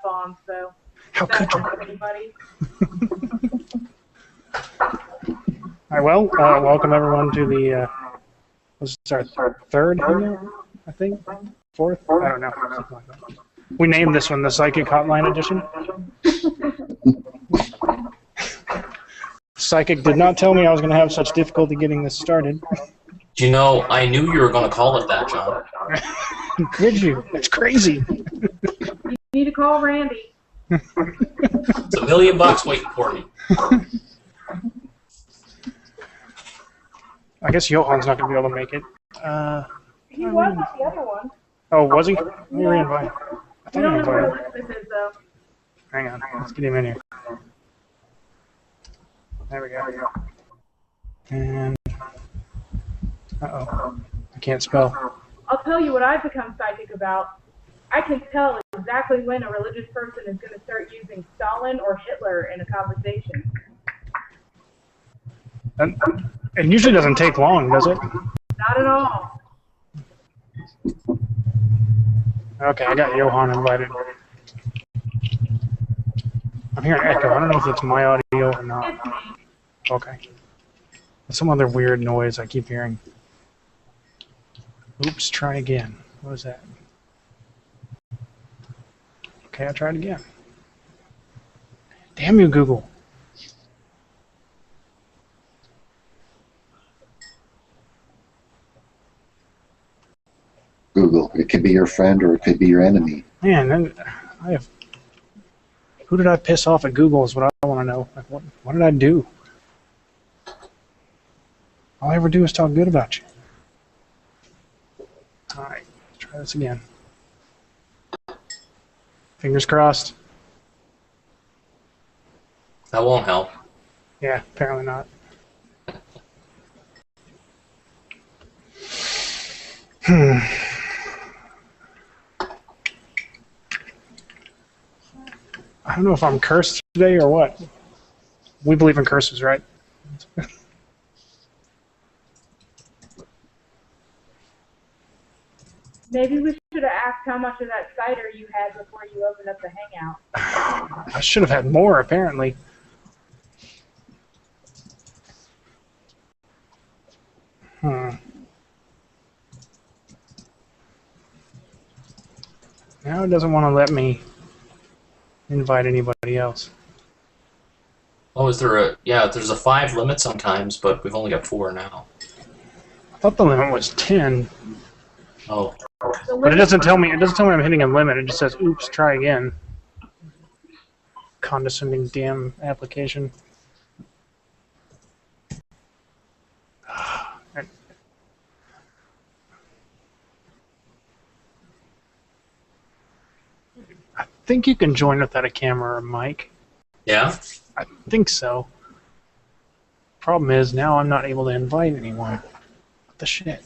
on, so How if that could helps anybody. All right, well, welcome everyone to the, this is our third Hangout, I think? Fourth? I don't know. Something like that. We named this one the Psychic Hotline Edition. Psychic did not tell me I was going to have such difficulty getting this started. You know, I knew you were going to call it that, John. Did you? It's crazy. You need to call Randy. It's $1 million waiting for me. I guess Johan's not going to be able to make it. He was on the other one. Oh, was he? Let me re-invite. I We thought I don't know where invited. Elizabeth is, though. Hang on, let's get him in here. There we go. And uh-oh, I can't spell. I'll tell you what I've become psychic about. I can tell exactly when a religious person is going to start using Stalin or Hitler in a conversation. And it usually doesn't take long, does it? Not at all. Okay, I got Johan invited. I'm hearing echo. I don't know if it's my audio or not. It's me. Okay. There's some other weird noise I keep hearing. Oops, try again. What was that? Okay, I tried again. Damn you, Google. Google. It could be your friend or it could be your enemy. Man, then I have. Who did I piss off at Google is what I want to know. Like, what did I do? All I ever do is talk good about you. All right, let's try this again. Fingers crossed. That won't help. Yeah, apparently not. I don't know if I'm cursed today or what. We believe in curses, right? Maybe we should have asked how much of that cider you had before you opened up the Hangout. I should have had more, apparently. Now it doesn't want to let me invite anybody else. Oh, is there a... Yeah, there's a 5 limit sometimes, but we've only got 4 now. I thought the limit was 10. Oh. But it doesn't tell me. It doesn't tell me I'm hitting a limit. It just says, "Oops, try again." Condescending damn application. I think you can join without a camera or mic. Yeah? I think so. Problem is, now I'm not able to invite anyone. What the shit?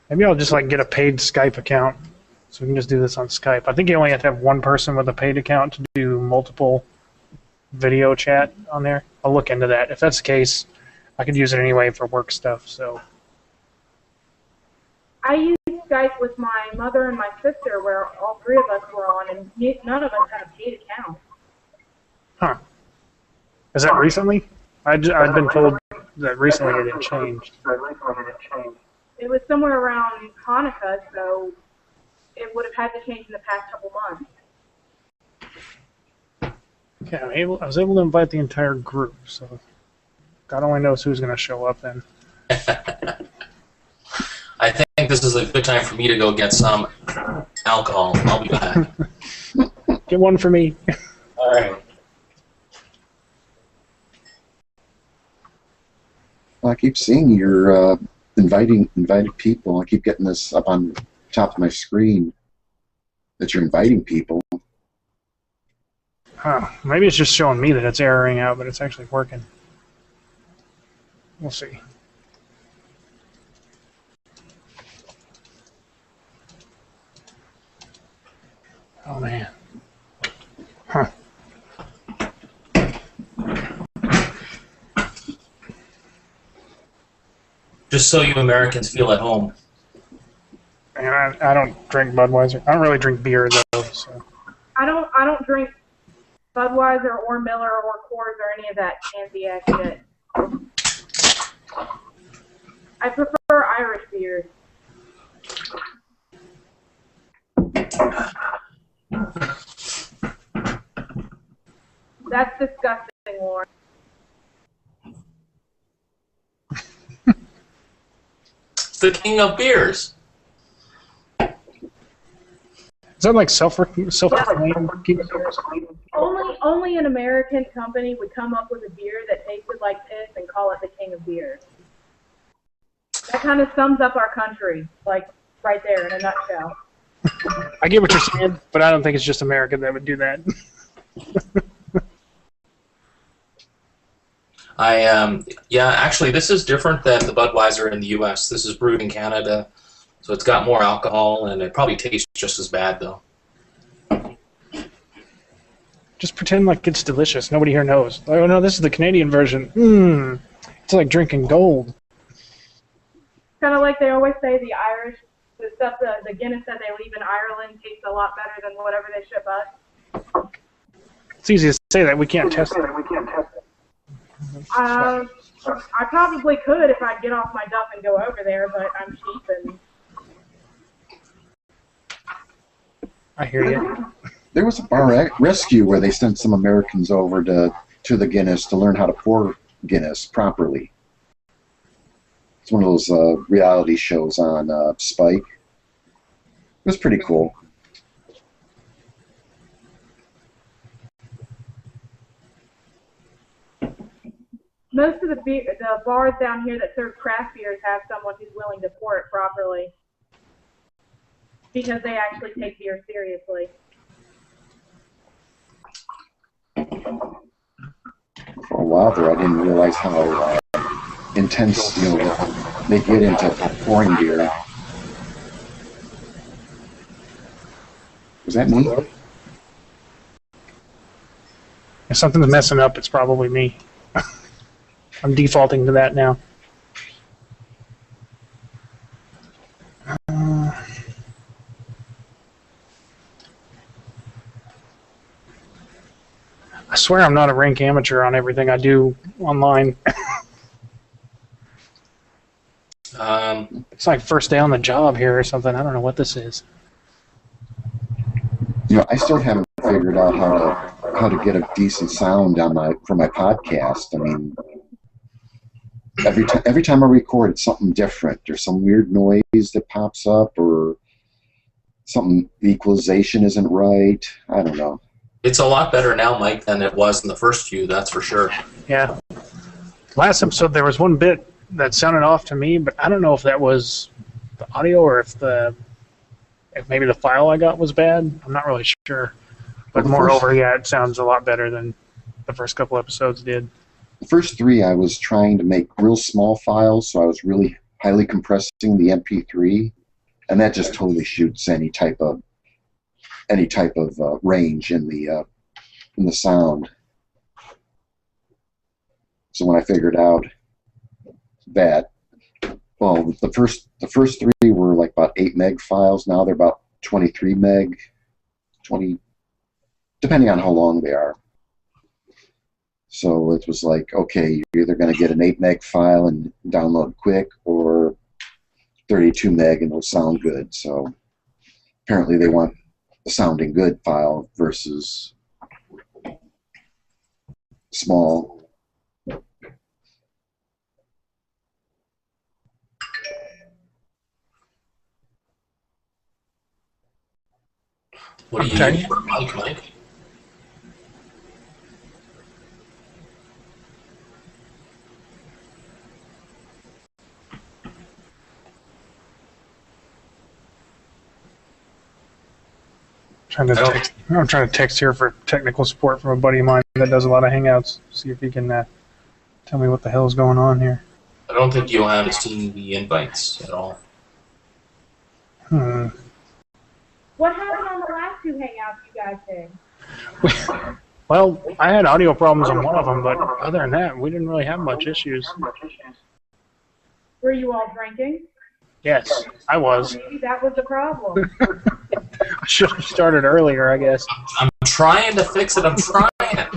Maybe I'll just like get a paid Skype account, so we can just do this on Skype. I think you only have to have one person with a paid account to do multiple video chat on there. I'll look into that. If that's the case, I could use it anyway for work stuff. So I used Skype with my mother and my sister, where all 3 of us were on, and none of us had a paid account. Huh. Is that recently? I've been told that recently it had changed. It was somewhere around Hanukkah, so it would have had to change in the past couple months. Okay, I was able to invite the entire group, so God only knows who's going to show up then. I think this is a good time for me to go get some alcohol. I'll be back. Get one for me. All right. Well, I keep seeing your invited people. I keep getting this up on top of my screen that you're inviting people. Huh. Maybe it's just showing me that it's erroring out, but it's actually working. We'll see. Oh, man. Huh. Just so you Americans feel at home. Yeah, I don't drink Budweiser. I don't really drink beer though. So. I don't drink Budweiser or Miller or Coors or any of that fancy ass shit. I prefer Irish beers. That's disgusting, Lauren. It's the king of beers. Is that like self-proclaimed? Only an American company would come up with a beer that tasted like piss and call it the king of beers. That kind of sums up our country, like right there in a nutshell. I get what you're saying, but I don't think it's just America that would do that. Yeah, actually, this is different than the Budweiser in the U.S. This is brewed in Canada, so it's got more alcohol, and it probably tastes just as bad, though. Just pretend like it's delicious. Nobody here knows. Oh no, this is the Canadian version. It's like drinking gold. Kind of like they always say the Irish, the stuff, the Guinness that they leave in Ireland tastes a lot better than whatever they ship us. It's easy to say that. We can't test it. I probably could if I get off my duff and go over there, but I'm cheap and. I hear you. There was a bar rescue where they sent some Americans over to the Guinness to learn how to pour Guinness properly. It's one of those reality shows on Spike. It was pretty cool. Most of the bars down here that serve craft beers have someone who's willing to pour it properly because they actually take beer seriously. For a while there, I didn't realize how intense, they get into pouring beer. Was that me? If something's messing up, it's probably me. I'm defaulting to that now. I swear I'm not a rank amateur on everything I do online. It's like first day on the job here or something. I don't know what this is. I still haven't figured out how to get a decent sound on for my podcast. I mean, every time I record, it's something different. There's some weird noise that pops up, or something, the equalization isn't right. I don't know. It's a lot better now, Mike, than it was in the first few, that's for sure. Yeah. Last episode, there was one bit that sounded off to me, but I don't know if that was the audio or if maybe the file I got was bad. I'm not really sure. But moreover, yeah, it sounds a lot better than the first couple episodes did. The first three, I was trying to make real small files, so I was really highly compressing the MP3, and that just totally shoots any type of range in the sound. So when I figured out that, well, the first three were like about 8 meg files. Now they're about 23 meg, 20, depending on how long they are. So it was like, okay, you're either going to get an 8 meg file and download quick, or 32 meg and it'll sound good. So apparently they want a sounding good file versus small. What do you use for mic, Mike? I'm trying to text here for technical support from a buddy of mine that does a lot of Hangouts. See if he can tell me what the hell is going on here. I don't think Johan has seen the invites at all. What happened on the last two Hangouts you guys did? Well, I had audio problems on one of them, but other than that, we didn't really have much issues. Were you all drinking? Yes, I was. Maybe that was the problem. I should have started earlier, I guess. I'm trying to fix it. I'm trying.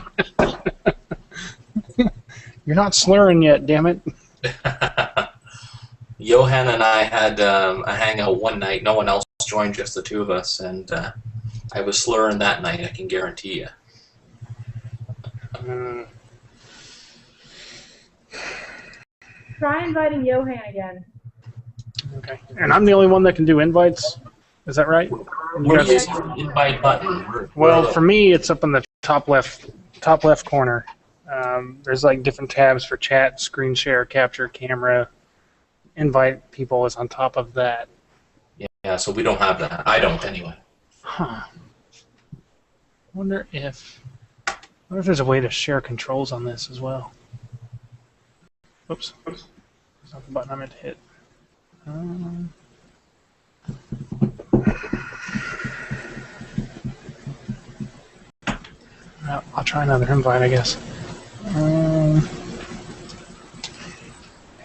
You're not slurring yet, damn it. Johan and I had a hangout one night. No one else joined, just the two of us, and I was slurring that night, I can guarantee you. Try inviting Johan again. Okay. And I'm the only one that can do invites? Is that right? Where is the invite button? Well, for me, it's up in the top left corner. There's like different tabs for chat, screen share, capture, camera. Invite people is on top of that. Yeah, so we don't have that. I don't, anyway. Huh. Wonder if there's a way to share controls on this as well. Oops. That's not the button I meant to hit. I'll try another invite, I guess.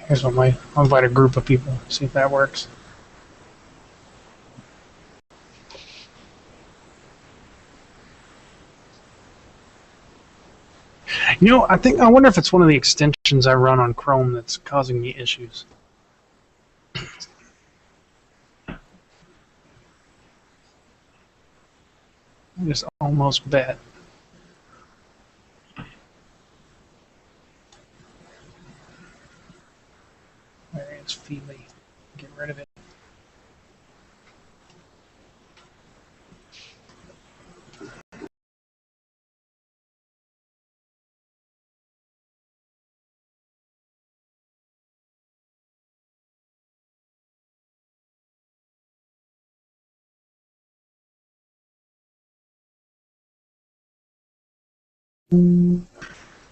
Here's one way. I'll invite a group of people, see if that works. You know, I wonder if it's one of the extensions I run on Chrome that's causing me issues. I just almost bet. There it's Feely. Get rid of it.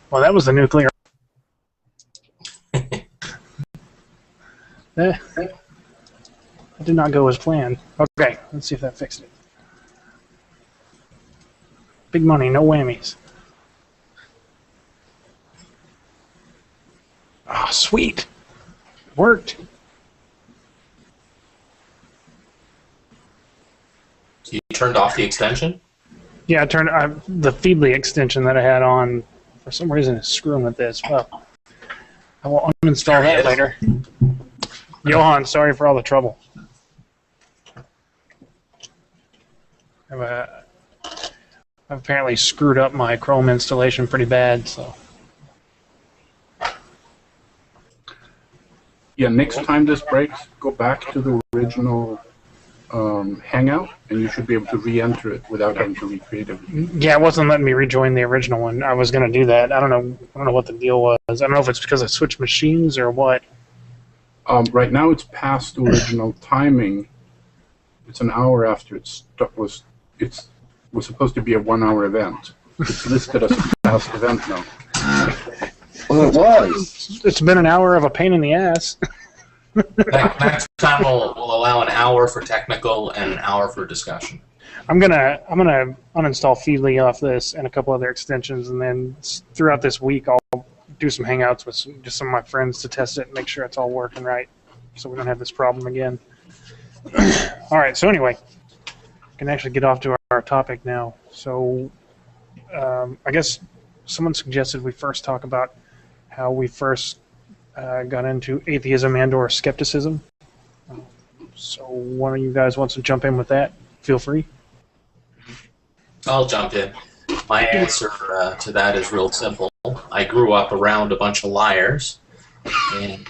Well, that was the nuclear. That did not go as planned. Okay, let's see if that fixed it. Big money, no whammies. Oh, sweet. It worked. So you turned off the extension? Yeah, I turned the Feedly extension that I had on. For some reason, it's screwing with this. Well, I will uninstall that later. Johan, sorry for all the trouble. I've apparently screwed up my Chrome installation pretty bad, so. Yeah, next time this breaks, go back to the original Hangout, and you should be able to re-enter it without having to recreate everything. Yeah, it wasn't letting me rejoin the original one. I was going to do that. I don't know what the deal was. I don't know if it's because I switched machines or what. Right now, it's past original timing. It's an hour after it was supposed to be a 1 hour event. It's listed as a past event now. Well, it was. It's been an hour of a pain in the ass. Next time we'll allow an hour for technical and an hour for discussion. I'm gonna uninstall Feedly off this and a couple other extensions, and then throughout this week I'll do some hangouts with just some of my friends to test it and make sure it's all working right, so we don't have this problem again. All right. So anyway, we can actually get off to our topic now. So I guess someone suggested we first talk about how we first got into atheism and/or skepticism. So one of you guys wants to jump in with that? Feel free. I'll jump in. My answer to that is real simple. I grew up around a bunch of liars, and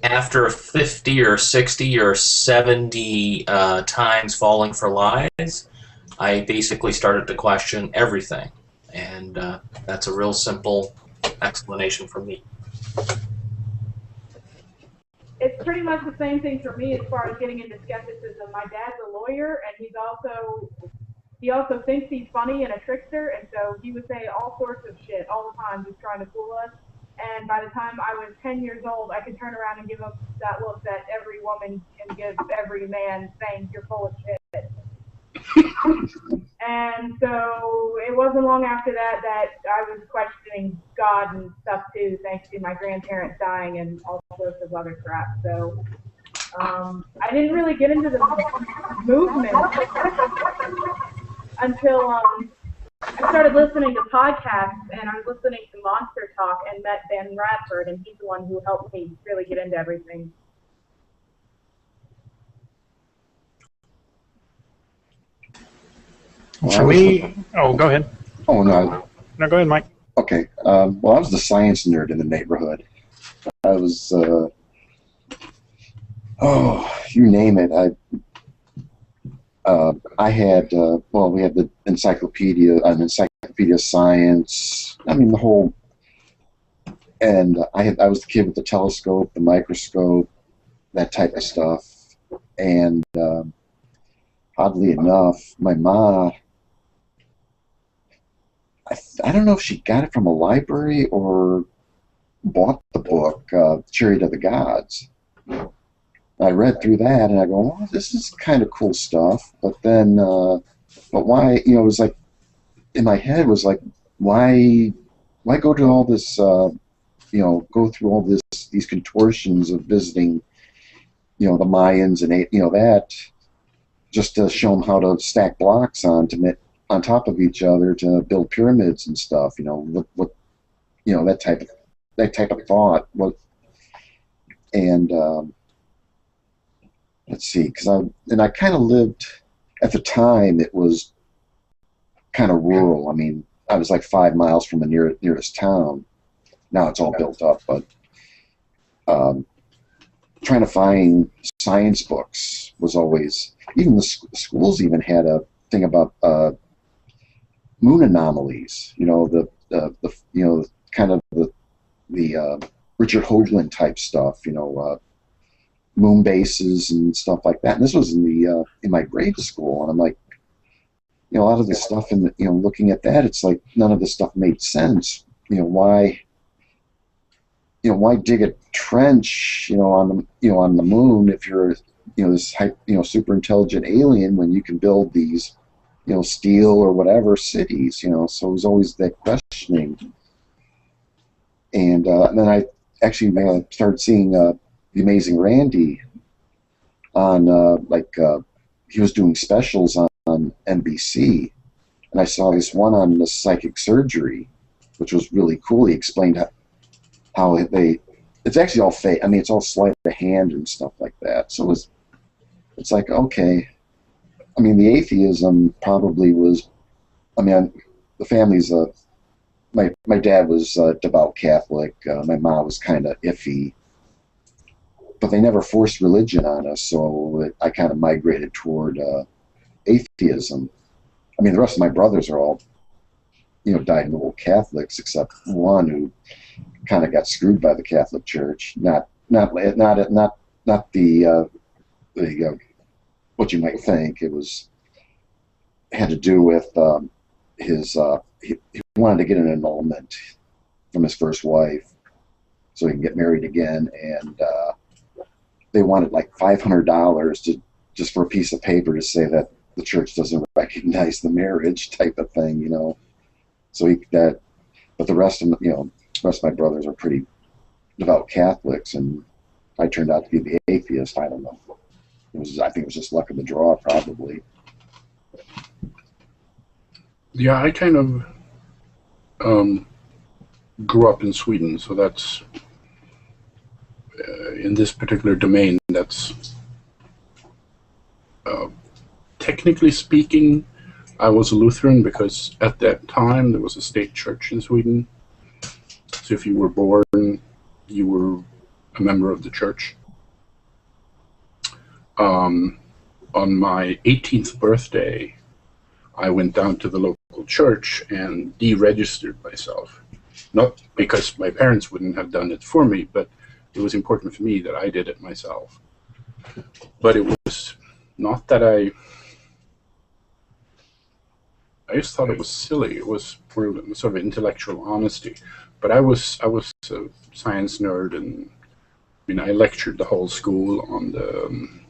after 50 or 60 or 70 times falling for lies, I basically started to question everything, and that's a real simple explanation for me. It's pretty much the same thing for me as far as getting into skepticism. My dad's a lawyer, and he also thinks he's funny and a trickster, and so he would say all sorts of shit all the time, just trying to fool us. And by the time I was 10 years old, I could turn around and give him that look that every woman can give every man, saying you're full of shit. And so it wasn't long after that I was questioning God and stuff too, thanks to my grandparents dying and all sorts of other crap. So I didn't really get into the movement until I started listening to podcasts, and I was listening to Monster Talk and met Ben Radford, and he's the one who helped me really get into everything. For me, oh, go ahead. Oh, no. No, go ahead, Mike. Okay. Well, I was the science nerd in the neighborhood. I was, you name it. I had, well, we had the encyclopedia of science. I mean, the whole, and I was the kid with the telescope, the microscope, that type of stuff. And oddly enough, my mom, I don't know if she got it from a library or bought the book, Chariot of the Gods. I read through that and I go, oh, this is kind of cool stuff. But then, but why, it was like, in my head was like, why go to all this, go through all these contortions of visiting, the Mayans and, that, just to show them how to stack blocks on top of each other to build pyramids and stuff, what that type of thought. And let's see, because I kind of lived, at the time it was kind of rural. I mean, I was like 5 miles from the nearest town. Now it's all built up, but trying to find science books was always, even the schools even had a thing about moon anomalies, the kind of the Richard Hoagland type stuff, moon bases and stuff like that. And this was in my grade school, and I'm like, a lot of this stuff, and looking at that, it's like none of this stuff made sense. Why dig a trench, on the moon if you're, this super intelligent alien, when you can build these, steel or whatever cities, so it was always that questioning. And then I actually started seeing The Amazing Randy on, he was doing specials on NBC, and I saw this one on the psychic surgery, which was really cool. He explained how it's actually all fake. I mean, it's all sleight of hand and stuff like that. So it's like, okay. I mean, the atheism probably was, the family's, my dad was devout Catholic, my mom was kind of iffy, but they never forced religion on us, so I kind of migrated toward atheism. I mean, the rest of my brothers are all, dyed-in-the-wool Catholics, except one who kind of got screwed by the Catholic Church. Not the what you might think. It had to do with he wanted to get an annulment from his first wife so he can get married again, and they wanted like $500 just for a piece of paper to say that the church doesn't recognize the marriage, type of thing, So but the rest of my brothers are pretty devout Catholics, and I turned out to be the atheist. I don't know. I think it was just luck of the draw, probably. Yeah, I kind of grew up in Sweden, so that's in this particular domain. That's technically speaking, I was a Lutheran because at that time there was a state church in Sweden. So if you were born, you were a member of the church. On my 18th birthday, I went down to the local church and deregistered myself. Not because my parents wouldn't have done it for me, but it was important for me that I did it myself. But it was not that I just thought it was silly. It was for sort of intellectual honesty. But I was a science nerd, and I lectured the whole school on the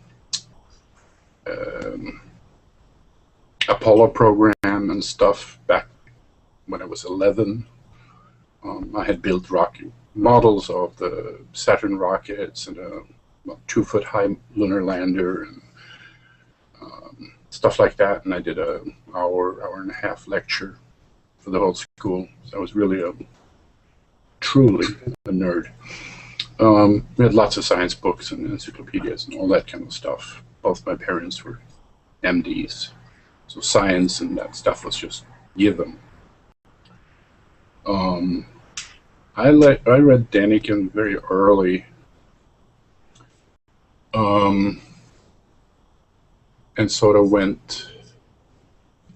Apollo program and stuff back when I was 11. I had built rocket models of the Saturn rockets and 2-foot high lunar lander and stuff like that. And I did an hour and a half lecture for the whole school. So I was really truly a nerd. We had lots of science books and encyclopedias and all that kind of stuff. Both my parents were MDs, so science and that stuff was just given. I read Daniken very early, and sort of went.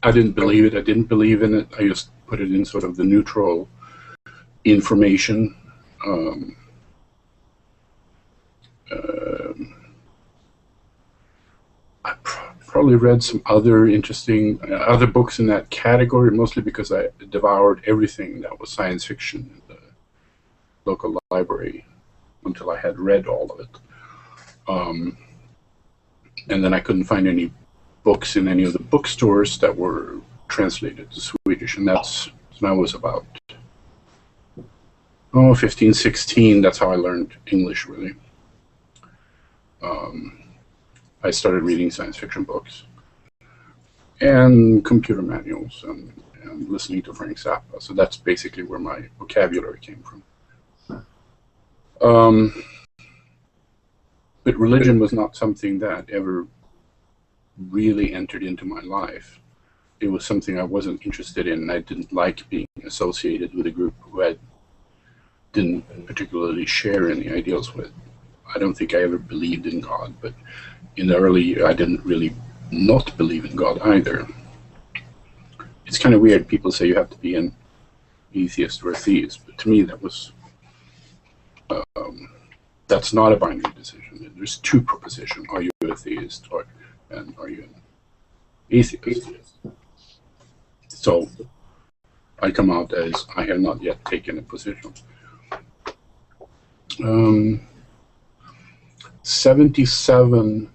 I didn't believe it. I didn't believe in it. I just put it in sort of the neutral information. I probably read some other interesting other books in that category, mostly because I devoured everything that was science fiction in the local library until I had read all of it. And then I couldn't find any books in any of the bookstores that were translated to Swedish, and that's when I was about 15, 16. That's how I learned English, really. I started reading science fiction books and computer manuals and listening to Frank Zappa. So that's basically where my vocabulary came from. But religion was not something that ever really entered into my life. It was something I wasn't interested in, and I didn't like being associated with a group who I didn't particularly share any ideals with. I don't think I ever believed in God, but in the early, I didn't really not believe in God either. It's kind of weird. People say you have to be an atheist or a theist, but to me that was that's not a binary decision. There's two propositions: are you a theist, and are you an atheist? So I come out as I have not yet taken a position. 77,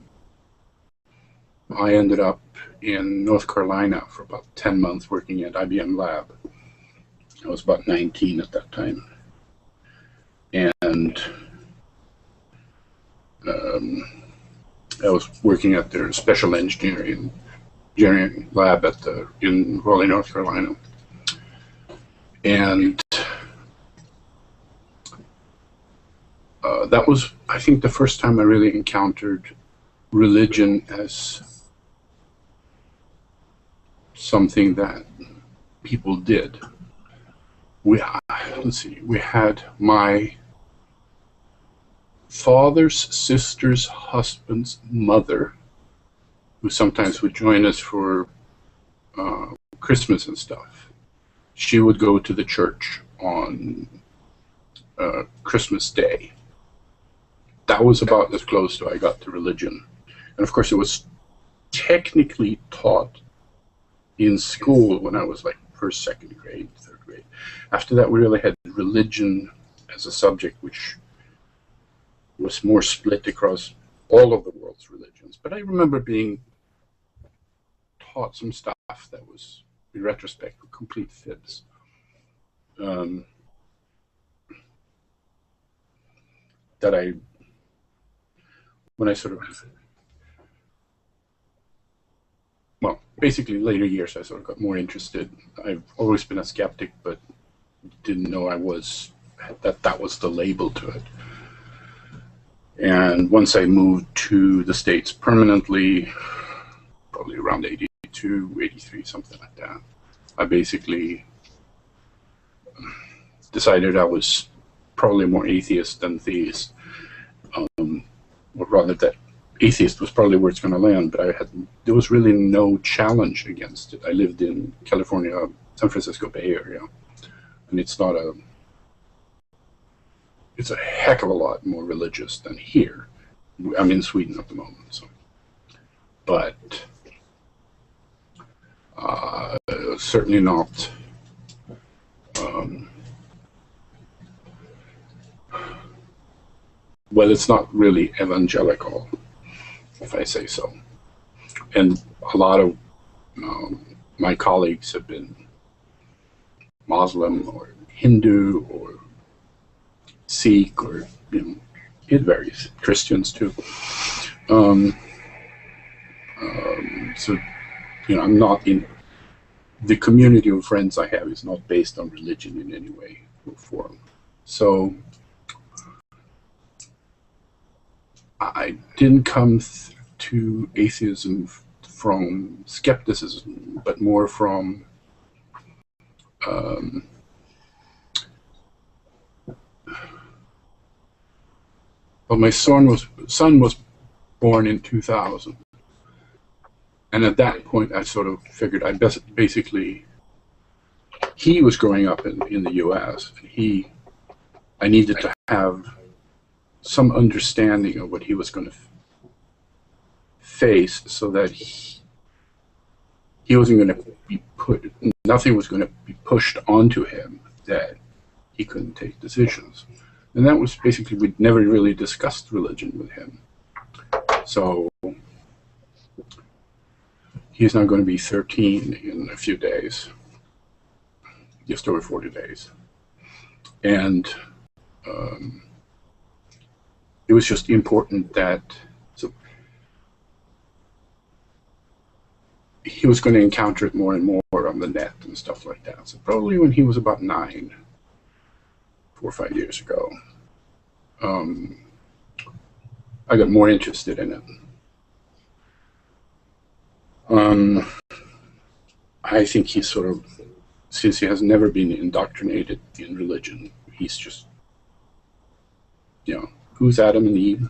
I ended up in North Carolina for about 10 months working at IBM Lab. I was about 19 at that time. And I was working at their special engineering lab in Raleigh, North Carolina. And that was, I think, the first time I really encountered religion as something that people did. We had my father's sister's husband's mother, who sometimes would join us for Christmas and stuff. She would go to the church on Christmas Day. That was about as close to I got to religion. And of course it was technically taught in school when I was like first, second grade, third grade. After that we really had religion as a subject, which was more split across all of the world's religions. But I remember being taught some stuff that was, in retrospect, complete fibs. That when I sort of, well, basically later years I sort of got more interested. I've always been a skeptic, but didn't know that was the label to it. And once I moved to the States permanently, probably around 82, 83, something like that, I basically decided I was probably more atheist than theist. Or rather that atheist was probably where it's going to land, but there was really no challenge against it. I lived in California, San Francisco Bay Area, and it's a heck of a lot more religious than here. I'm in Sweden at the moment, so. But certainly not well, it's not really evangelical, if I say so. And a lot of my colleagues have been Muslim or Hindu or Sikh or it varies. Christians too. So, I'm not in the community of friends I have is not based on religion in any way or form. So I didn't come to atheism from skepticism, but more from my son was born in 2000, and at that point I sort of figured basically he was growing up in the U.S. and I needed to have some understanding of what he was going to face, so that he wasn't going to be nothing was going to be pushed onto him that he couldn't take decisions. And that was basically, we'd never really discussed religion with him. So he's now going to be 13 in a few days, just over 40 days. And it was just important that he was going to encounter it more and more on the net and stuff like that. So probably when he was about 9, 4 or 5 years ago, I got more interested in it. I think he's sort of, since he has never been indoctrinated in religion, he's just, who's Adam and Eve?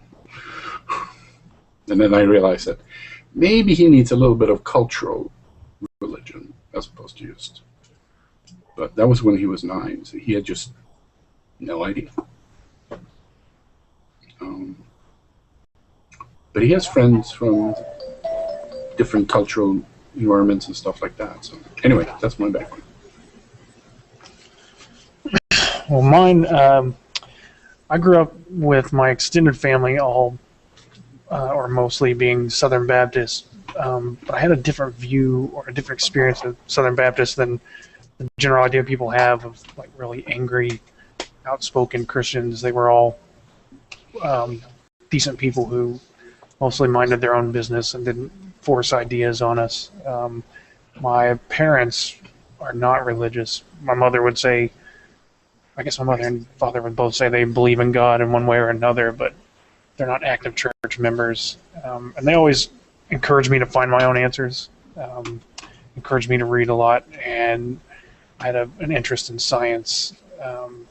And then I realized that maybe he needs a little bit of cultural religion as opposed to just. But that was when he was 9, so he had just no idea. But he has friends from different cultural environments and stuff like that. So anyway, that's my background. Well, mine, I grew up with my extended family all, or mostly being Southern Baptist, but I had a different view or a different experience of Southern Baptist than the general idea people have of like really angry, outspoken Christians. They were all decent people who mostly minded their own business and didn't force ideas on us. My parents are not religious. My mother would say, I guess my mother and father would both say they believe in God in one way or another, but they're not active church members. And they always encouraged me to find my own answers, encouraged me to read a lot, and I had an interest in science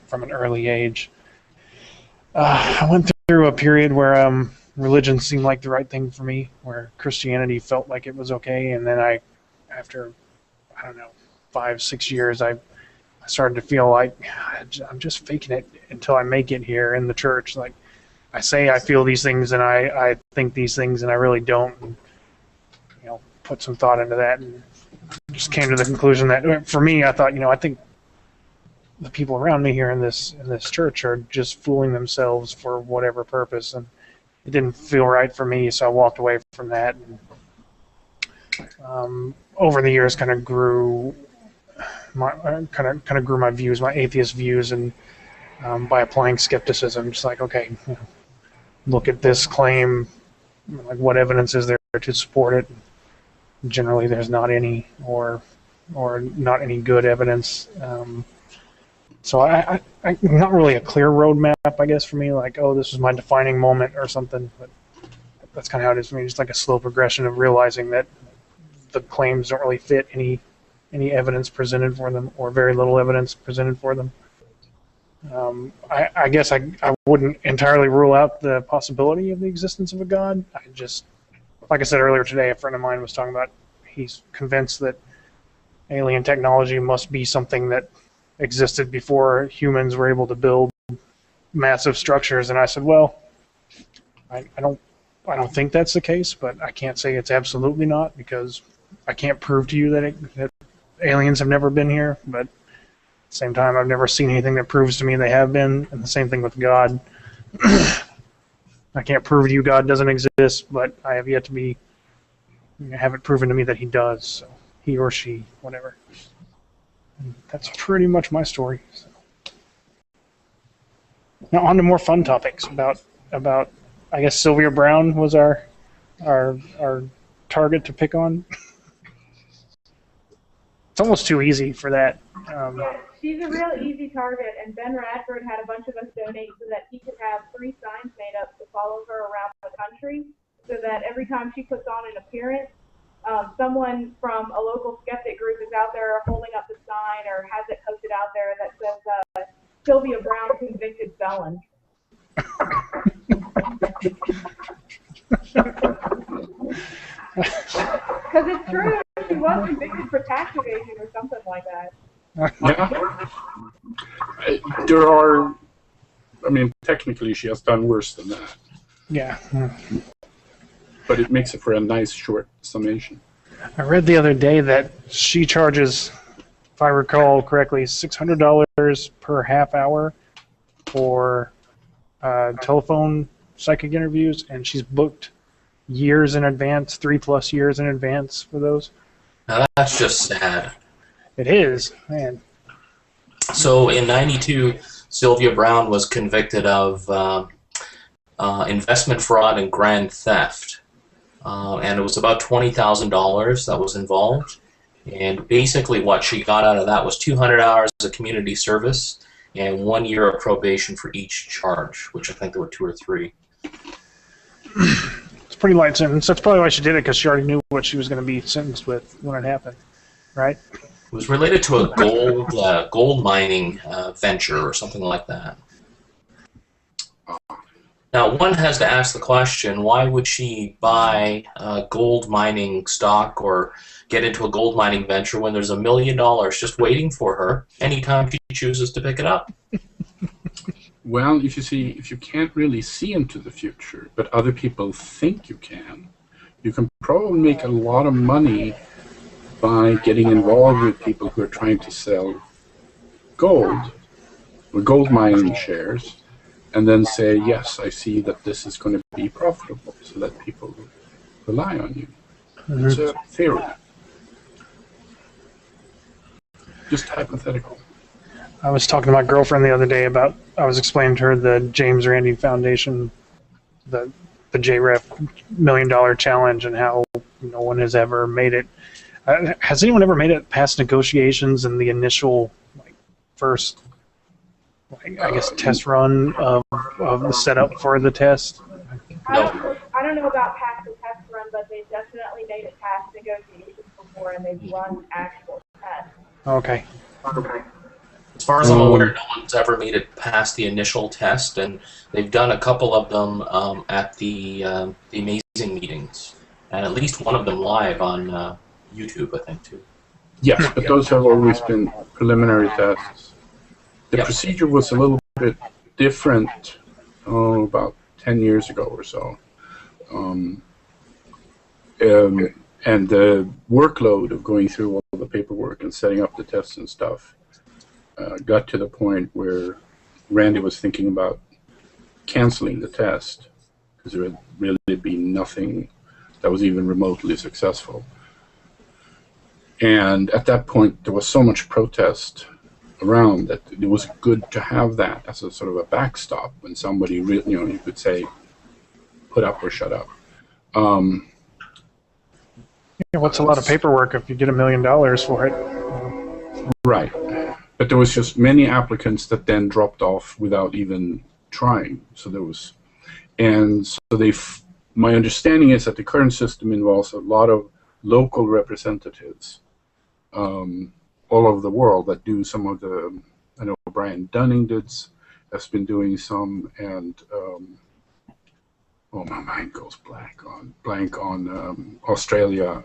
from an early age. I went through a period where religion seemed like the right thing for me, where Christianity felt like it was okay, and then after, 5, 6 years, I started to feel like I'm just faking it until I make it here in the church. Like, I say I feel these things and I think these things and I really don't. And, put some thought into that and just came to the conclusion that for me, I thought, I think the people around me here in this church are just fooling themselves for whatever purpose, and it didn't feel right for me, so I walked away from that. And, over the years, kind of grew my views, my atheist views, and by applying skepticism, just like, okay, look at this claim, like what evidence is there to support it? Generally, there's not any, or not any good evidence. So I not really a clear roadmap, I guess, for me, like, oh, this was my defining moment or something, but that's kind of how it is for me, just like a slow progression of realizing that the claims don't really fit any evidence presented for them, or very little evidence presented for them. I guess I wouldn't entirely rule out the possibility of the existence of a God. I just, like I said earlier today, a friend of mine was talking about, he's convinced that alien technology must be something that existed before humans were able to build massive structures, and I said, well, I don't think that's the case, but I can't say it's absolutely not, because I can't prove to you that aliens have never been here, but at the same time, I've never seen anything that proves to me they have been, and the same thing with God. I can't prove to you God doesn't exist, but I have yet to have it proven to me that he does, so he or she, whatever. And that's pretty much my story. So. Now on to more fun topics about about, I guess Sylvia Brown was our target to pick on. It's almost too easy for that. Yeah, she's a real easy target, and Ben Radford had a bunch of us donate so that he could have 3 signs made up to follow her around the country, so that every time she puts on an appearance, someone from a local skeptic group is out there holding up the sign or has it posted out there that says Sylvia Brown, convicted felon. Because it's true, she was convicted for tax evasion or something like that. Yeah. There are, I mean, technically she has done worse than that. Yeah. But it makes it for a nice short summation. I read the other day that she charges, if I recall correctly, $600 per half hour for telephone psychic interviews, and she's booked years in advance, 3+ years in advance for those. Now that's just sad. It is, man. So in '92, Sylvia Brown was convicted of investment fraud and grand theft. And it was about $20,000 that was involved. And basically what she got out of that was 200 hours of community service and 1 year of probation for each charge, which I think there were 2 or 3. It's a pretty light sentence. That's probably why she did it, because she already knew what she was going to be sentenced with when it happened, right? It was related to a gold mining venture or something like that. Now, one has to ask the question, why would she buy gold mining stock or get into a gold mining venture when there's $1 million just waiting for her anytime she chooses to pick it up? Well, if you can't really see into the future, but other people think you can probably make a lot of money by getting involved with people who are trying to sell gold or gold mining shares, and then say, yes, I see that this is going to be profitable, so that people rely on you. Mm-hmm. It's a theory. Just hypothetical. I was talking to my girlfriend the other day about, I was explaining to her the James Randi Foundation, the JREF $1 million challenge, and how no one has ever made it. Has anyone ever made it past negotiations and the initial, first, I guess, test run of the setup for the test? No. I don't know about past the test run, but they've definitely made it past negotiations before, and they've run actual tests. Okay. As far as I'm aware, no one's ever made it past the initial test, and they've done a couple of them at the Amazing meetings, and at least one of them live on YouTube, I think, too. Yes, but those have always been preliminary tests. The procedure was a little bit different about 10 years ago or so. And the workload of going through all the paperwork and setting up the tests and stuff got to the point where Randy was thinking about canceling the test because there would really be nothing that was even remotely successful. And at that point, there was so much protest around that it was good to have that as a sort of a backstop when somebody, you could say, put up or shut up. What's a lot of paperwork if you get $1 million for it? Right. But there was just many applicants that then dropped off without even trying. So there was, and so my understanding is that the current system involves a lot of local representatives all over the world that do some of the, I know Brian Dunning has been doing some, and my mind goes blank on Australia.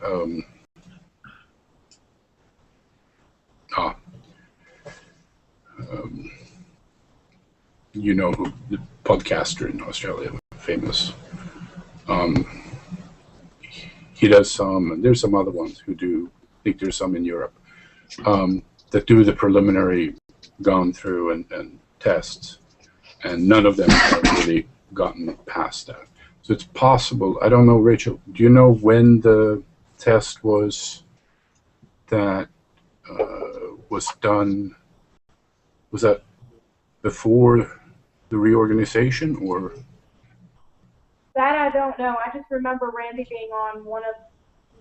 You know who the podcaster in Australia, famous. He does some, and there's some other ones who do. I think there's some in Europe that do the preliminary, gone through and tests, and none of them have really gotten past that. So it's possible. I don't know, Rachel. Do you know when the test was that was done? Was that before the reorganization, or That I don't know. I just remember Randy being on one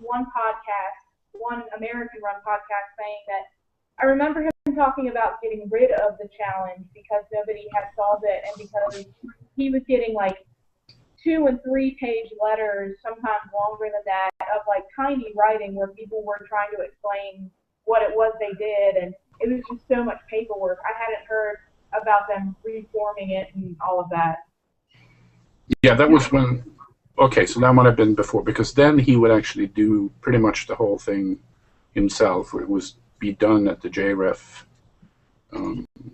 podcast, one American-run podcast, saying that I remember him talking about getting rid of the challenge because nobody had solved it, and because he was getting like 2- and 3-page letters, sometimes longer than that, of like tiny writing where people were trying to explain what it was they did, and it was just so much paperwork. I hadn't heard about them reforming it and all of that. Yeah, that was when. Okay, so that might have been before, because then he would actually do pretty much the whole thing himself. It was be done at the JREF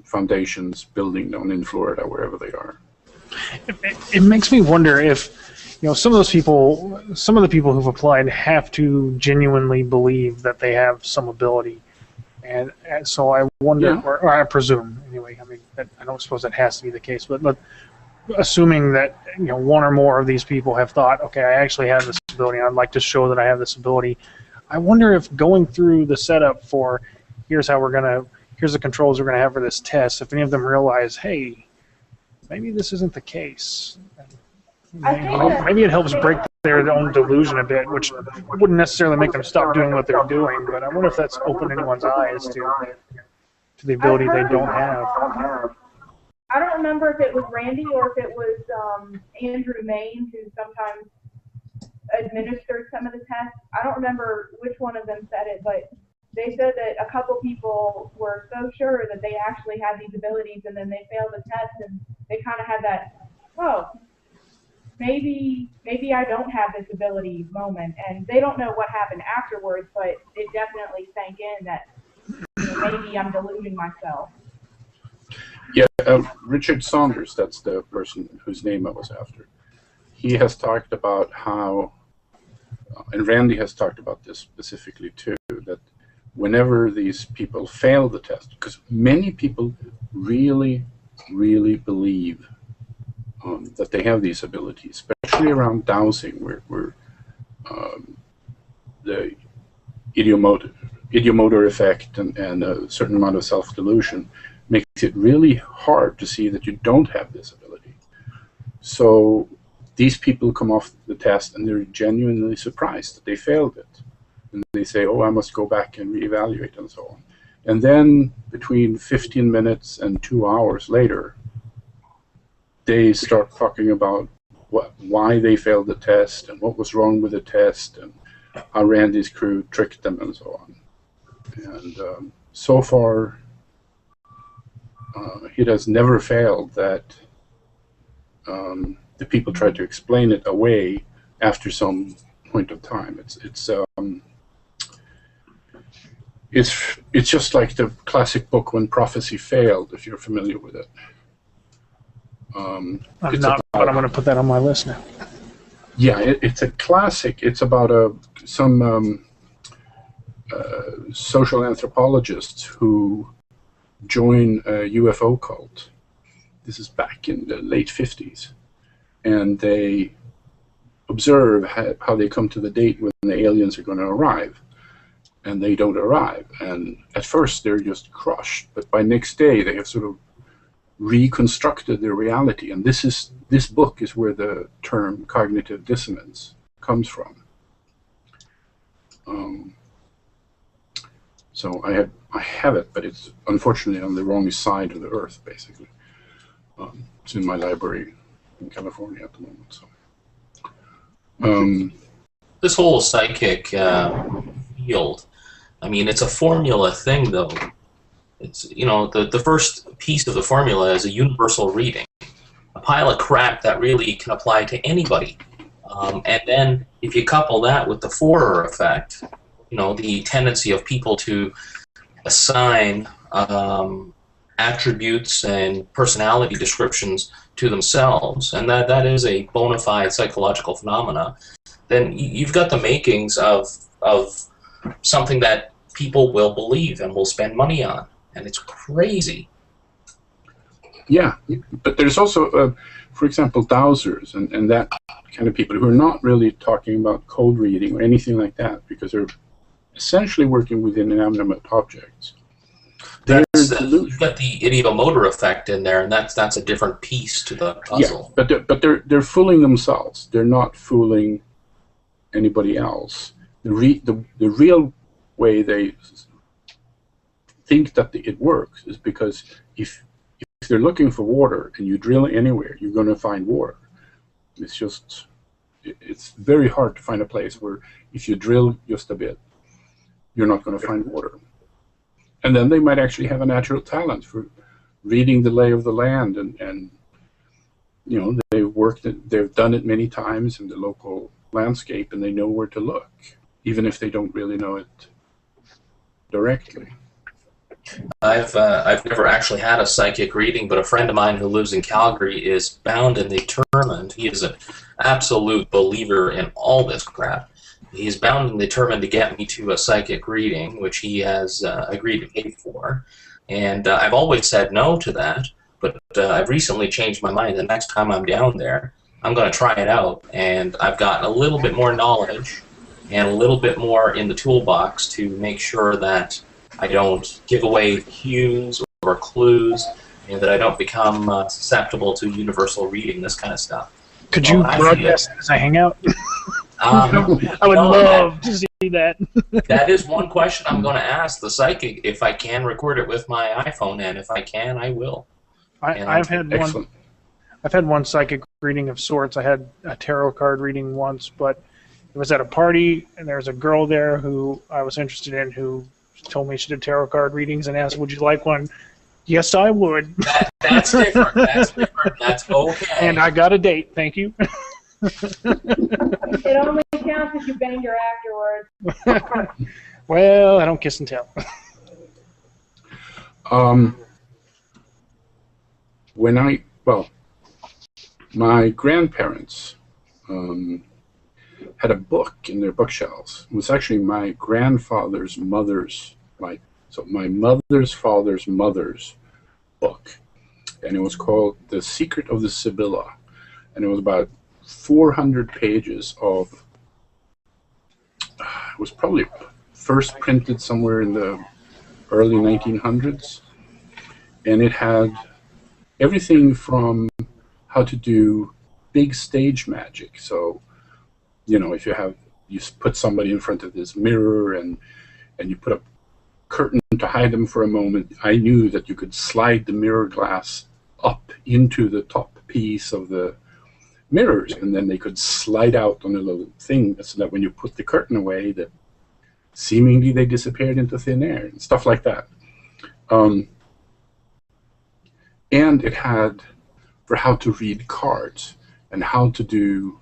Foundation's building down in Florida, wherever they are. It makes me wonder if, some of the people who've applied have to genuinely believe that they have some ability, and so I wonder, Yeah. or I presume anyway. I mean, I don't suppose that has to be the case, but assuming that one or more of these people have thought, okay, I actually have this ability, and I'd like to show that I have this ability. I wonder if going through the setup for here's the controls we're gonna have for this test, if any of them realize, hey, maybe this isn't the case. Maybe it helps break their own delusion a bit, which wouldn't necessarily make them stop doing what they're doing, but I wonder if that's opened anyone's eyes to the ability they don't have. I don't remember if it was Randy or if it was Andrew Main, who sometimes administered some of the tests. I don't remember which one of them said it, but they said that a couple people were so sure that they actually had these abilities, and then they failed the test, and they kind of had that, maybe I don't have this ability moment, and they don't know what happened afterwards, but it definitely sank in that maybe I'm deluding myself. Yeah, Richard Saunders, that's the person whose name I was after. He has talked about how, and Randy has talked about this specifically too, that whenever these people fail the test, because many people really, really believe that they have these abilities, especially around dowsing, where the idiomotor effect and a certain amount of self-delusion makes it really hard to see that you don't have this ability. So these people come off the test and they're genuinely surprised that they failed it. And they say, oh, I must go back and reevaluate and so on. And then between 15 minutes and 2 hours later, they start talking about why they failed the test and what was wrong with the test and how Randy's crew tricked them and so on. And so far, it has never failed that the people try to explain it away after some point of time. It's just like the classic book When Prophecy Failed, if you're familiar with it. I'm not, but I'm going to put that on my list now. Yeah, it's a classic. It's about some social anthropologists who join a UFO cult. This is back in the late 50s. And they observe how they come to the date when the aliens are going to arrive. And they don't arrive. And at first they're just crushed. But by next day they have sort of reconstructed their reality. And this book is where the term cognitive dissonance comes from. So I have it, but it's unfortunately on the wrong side of the earth, basically. It's in my library in California at the moment. So, this whole psychic field, I mean, it's a formula thing, though. It's, the first piece of the formula is a universal reading, a pile of crap that really can apply to anybody. And then if you couple that with the Forer effect, the tendency of people to assign attributes and personality descriptions to themselves, and that is a bona fide psychological phenomena, then you've got the makings of something that people will believe and will spend money on, and it's crazy. Yeah, but there's also, for example, dowsers and that kind of people who are not really talking about code reading or anything like that, because they're essentially working with inanimate objects. You've got the ideomotor effect in there, and that's a different piece to the puzzle. Yeah, but they're fooling themselves. They're not fooling anybody else. The real way they think that it works is because if they're looking for water and you drill anywhere, you're going to find water. It's very hard to find a place where if you drill just a bit, you're not going to find water. And then they might actually have a natural talent for reading the lay of the land, and you know, they've done it many times in the local landscape, and they know where to look, even if they don't really know it directly. I've never actually had a psychic reading, but a friend of mine who lives in Calgary is bound and determined. He is an absolute believer in all this crap. He's bound and determined to get me to a psychic reading, which he has agreed to pay for. And I've always said no to that, but I've recently changed my mind. The next time I'm down there, I'm going to try it out. And I've got a little bit more knowledge and a little bit more in the toolbox to make sure that I don't give away cues or clues, and that I don't become susceptible to universal reading, this kind of stuff. Could you broadcast as a Hangout? I would love to see that. That is one question I'm going to ask the psychic, if I can record it with my iPhone, and if I can, I will. I've had one psychic reading of sorts. I had a tarot card reading once, but it was at a party, and there was a girl there who I was interested in who told me she did tarot card readings and asked, "Would you like one?" Yes, I would. That's different. That's different. That's okay. And I got a date. Thank you. It only counts if you bang her afterwards. Well, I don't kiss and tell. My grandparents had a book in their bookshelves. It was actually my grandfather's mother's, my mother's father's mother's book, and it was called The Secret of the Sibylla, and it was about 400 pages of, it was probably first printed somewhere in the early 1900s, and it had everything from how to do big stage magic. So, you know, if you put somebody in front of this mirror and you put a curtain to hide them for a moment, I knew that you could slide the mirror glass up into the top piece of the mirrors, and then they could slide out on a little thing so that when you put the curtain away, that seemingly they disappeared into thin air and stuff like that. And it had for how to read cards and how to do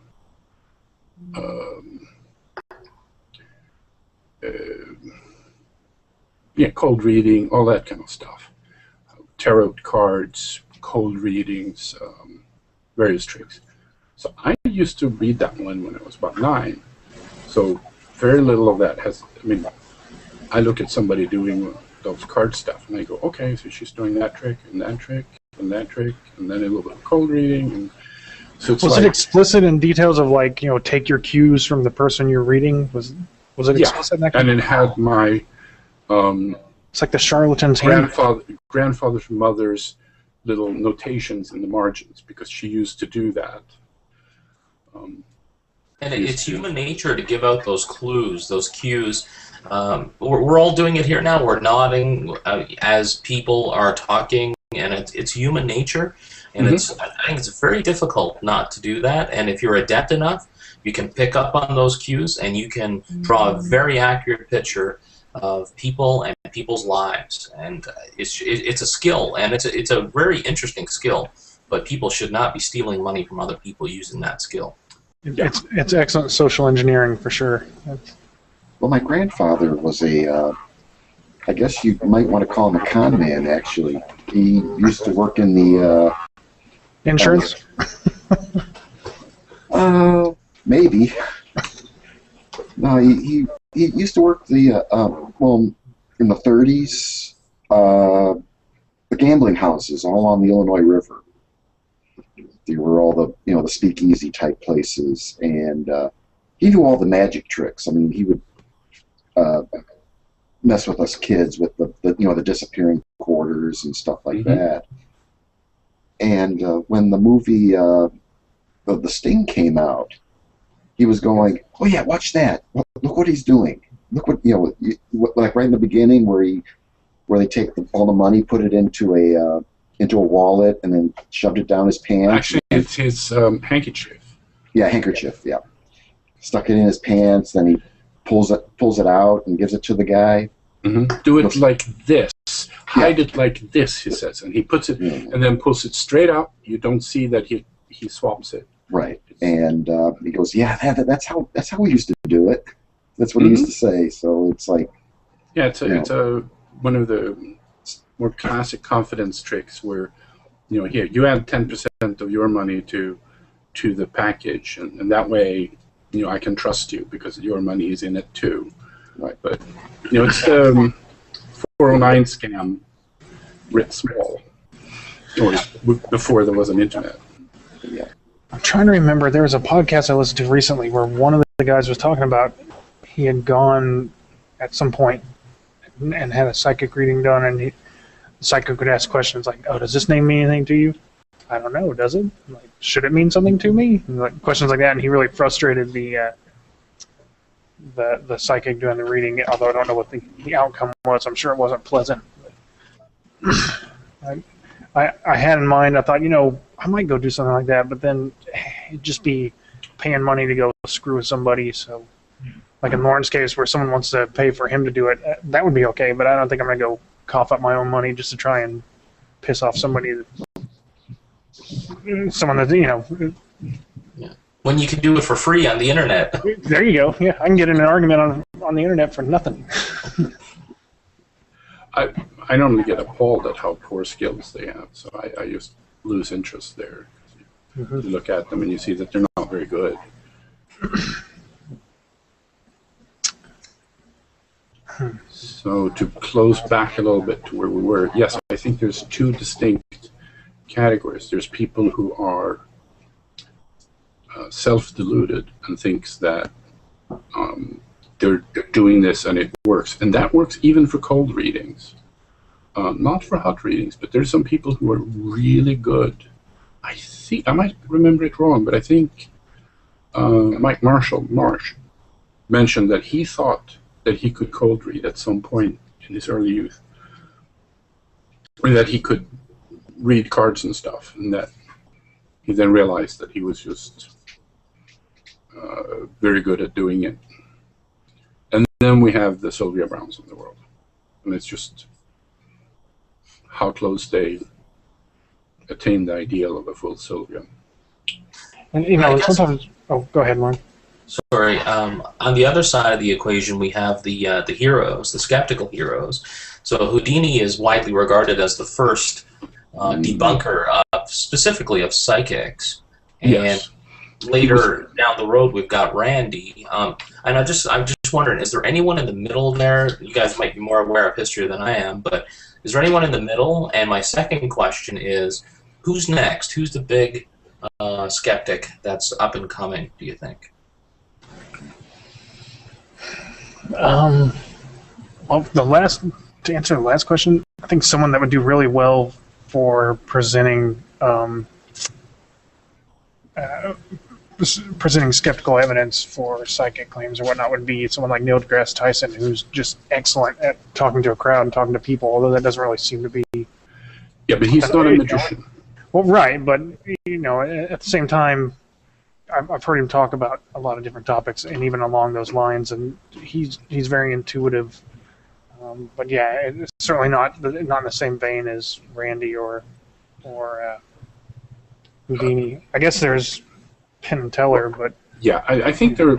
cold reading, all that kind of stuff. Tarot cards, cold readings, various tricks. So I used to read that one when I was about 9. So very little of that has, I mean, I look at somebody doing those card stuff and I go, okay, so she's doing that trick and that trick and that trick, and then a little bit of cold reading. And so it's was it explicit in details of, like, you know, take your cues from the person you're reading? Was it explicit in that kind and it had my it's like the charlatan's grandfather's mother's little notations in the margins, because she used to do that. And it's human nature to give out those clues, those cues. We're all doing it here now. We're nodding as people are talking, and it's human nature. And I think it's very difficult not to do that. And if you're adept enough, you can pick up on those cues, and you can draw a very accurate picture of people and people's lives. And it's a skill, and it's a very interesting skill. But people should not be stealing money from other people using that skill. It's excellent social engineering for sure. Well, my grandfather was I guess you might want to call him a con man, actually. He used to work in the... Insurance? Maybe. No, he used to work the, in the 30s, the gambling houses all along the Illinois River. They were all the, the speakeasy type places, and he knew all the magic tricks. I mean, he would, mess with us kids with the disappearing quarters and stuff like that. And when the movie the Sting came out, he was going, "Oh yeah, watch that! Look what he's doing! Look what like right in the beginning where they take all the money, put it into a wallet, and then shoved it down his pants." Actually, it's his handkerchief. Yeah, handkerchief. Yeah, stuck it in his pants. Then he pulls it out and gives it to the guy. Do it like this. Hide it like this, he says, and he puts it and then pulls it straight out. You don't see that he swaps it. Right, and he goes, "Yeah, that's how we used to do it." That's what he used to say. So it's like, yeah, it's one of the more classic confidence tricks where, here you add 10% of your money to the package, and that way, I can trust you because your money is in it too. Right. But it's the 409 scam writ small, or before there was an internet. Yeah. I'm trying to remember. There was a podcast I listened to recently where one of the guys was talking about he had gone at some point and had a psychic reading done, and the psychic would ask questions like, "Oh, does this name mean anything to you?" "I don't know. Does it? Like, should it mean something to me?" And like questions like that, and he really frustrated the psychic doing the reading. Although I don't know what the outcome was. I'm sure it wasn't pleasant. I had in mind. I thought, I might go do something like that, but then it'd just be paying money to go screw with somebody. So, like in Lauren's case, where someone wants to pay for him to do it, that would be okay. But I don't think I'm gonna go cough up my own money just to try and piss off somebody. Someone that Yeah. When you can do it for free on the internet. There you go. Yeah, I can get in an argument on the internet for nothing. I normally get appalled at how poor skills they have, so I just lose interest there. You look at them and you see that they're not very good. So to close back a little bit to where we were, yes, I think there's two distinct categories. There's people who are self-deluded and thinks that they're doing this and it works. And that works even for cold readings. Not for hot readings, but there's some people who are really good. I might remember it wrong, but I think Mike Marsh mentioned that he thought that he could cold read at some point in his early youth. Or that he could read cards and stuff, and that he then realized that he was just very good at doing it. And then we have the Sylvia Browns of the world. And it's just how close they attain the ideal of a full Sylvia. And sometimes. Oh, go ahead, Lauren. Sorry. On the other side of the equation, we have the heroes, the skeptical heroes. So Houdini is widely regarded as the first debunker specifically of psychics. And Yes. later down the road, we've got Randy. And I'm just wondering, is there anyone in the middle there? You guys might be more aware of history than I am, but is there anyone in the middle? And my second question is, who's next? Who's the big skeptic that's up and coming, do you think? Well, to answer the last question, I think someone that would do really well for presenting skeptical evidence for psychic claims or whatnot would be someone like Neil deGrasse Tyson, who's just excellent at talking to a crowd and talking to people, although that doesn't really seem to be... Yeah, but he's not a magician. Well, right, but, at the same time, I've heard him talk about a lot of different topics, and even along those lines, and he's very intuitive. But yeah, it's certainly not in the same vein as Randy or Houdini. I guess there's Penn and Teller, but Yeah, I think they're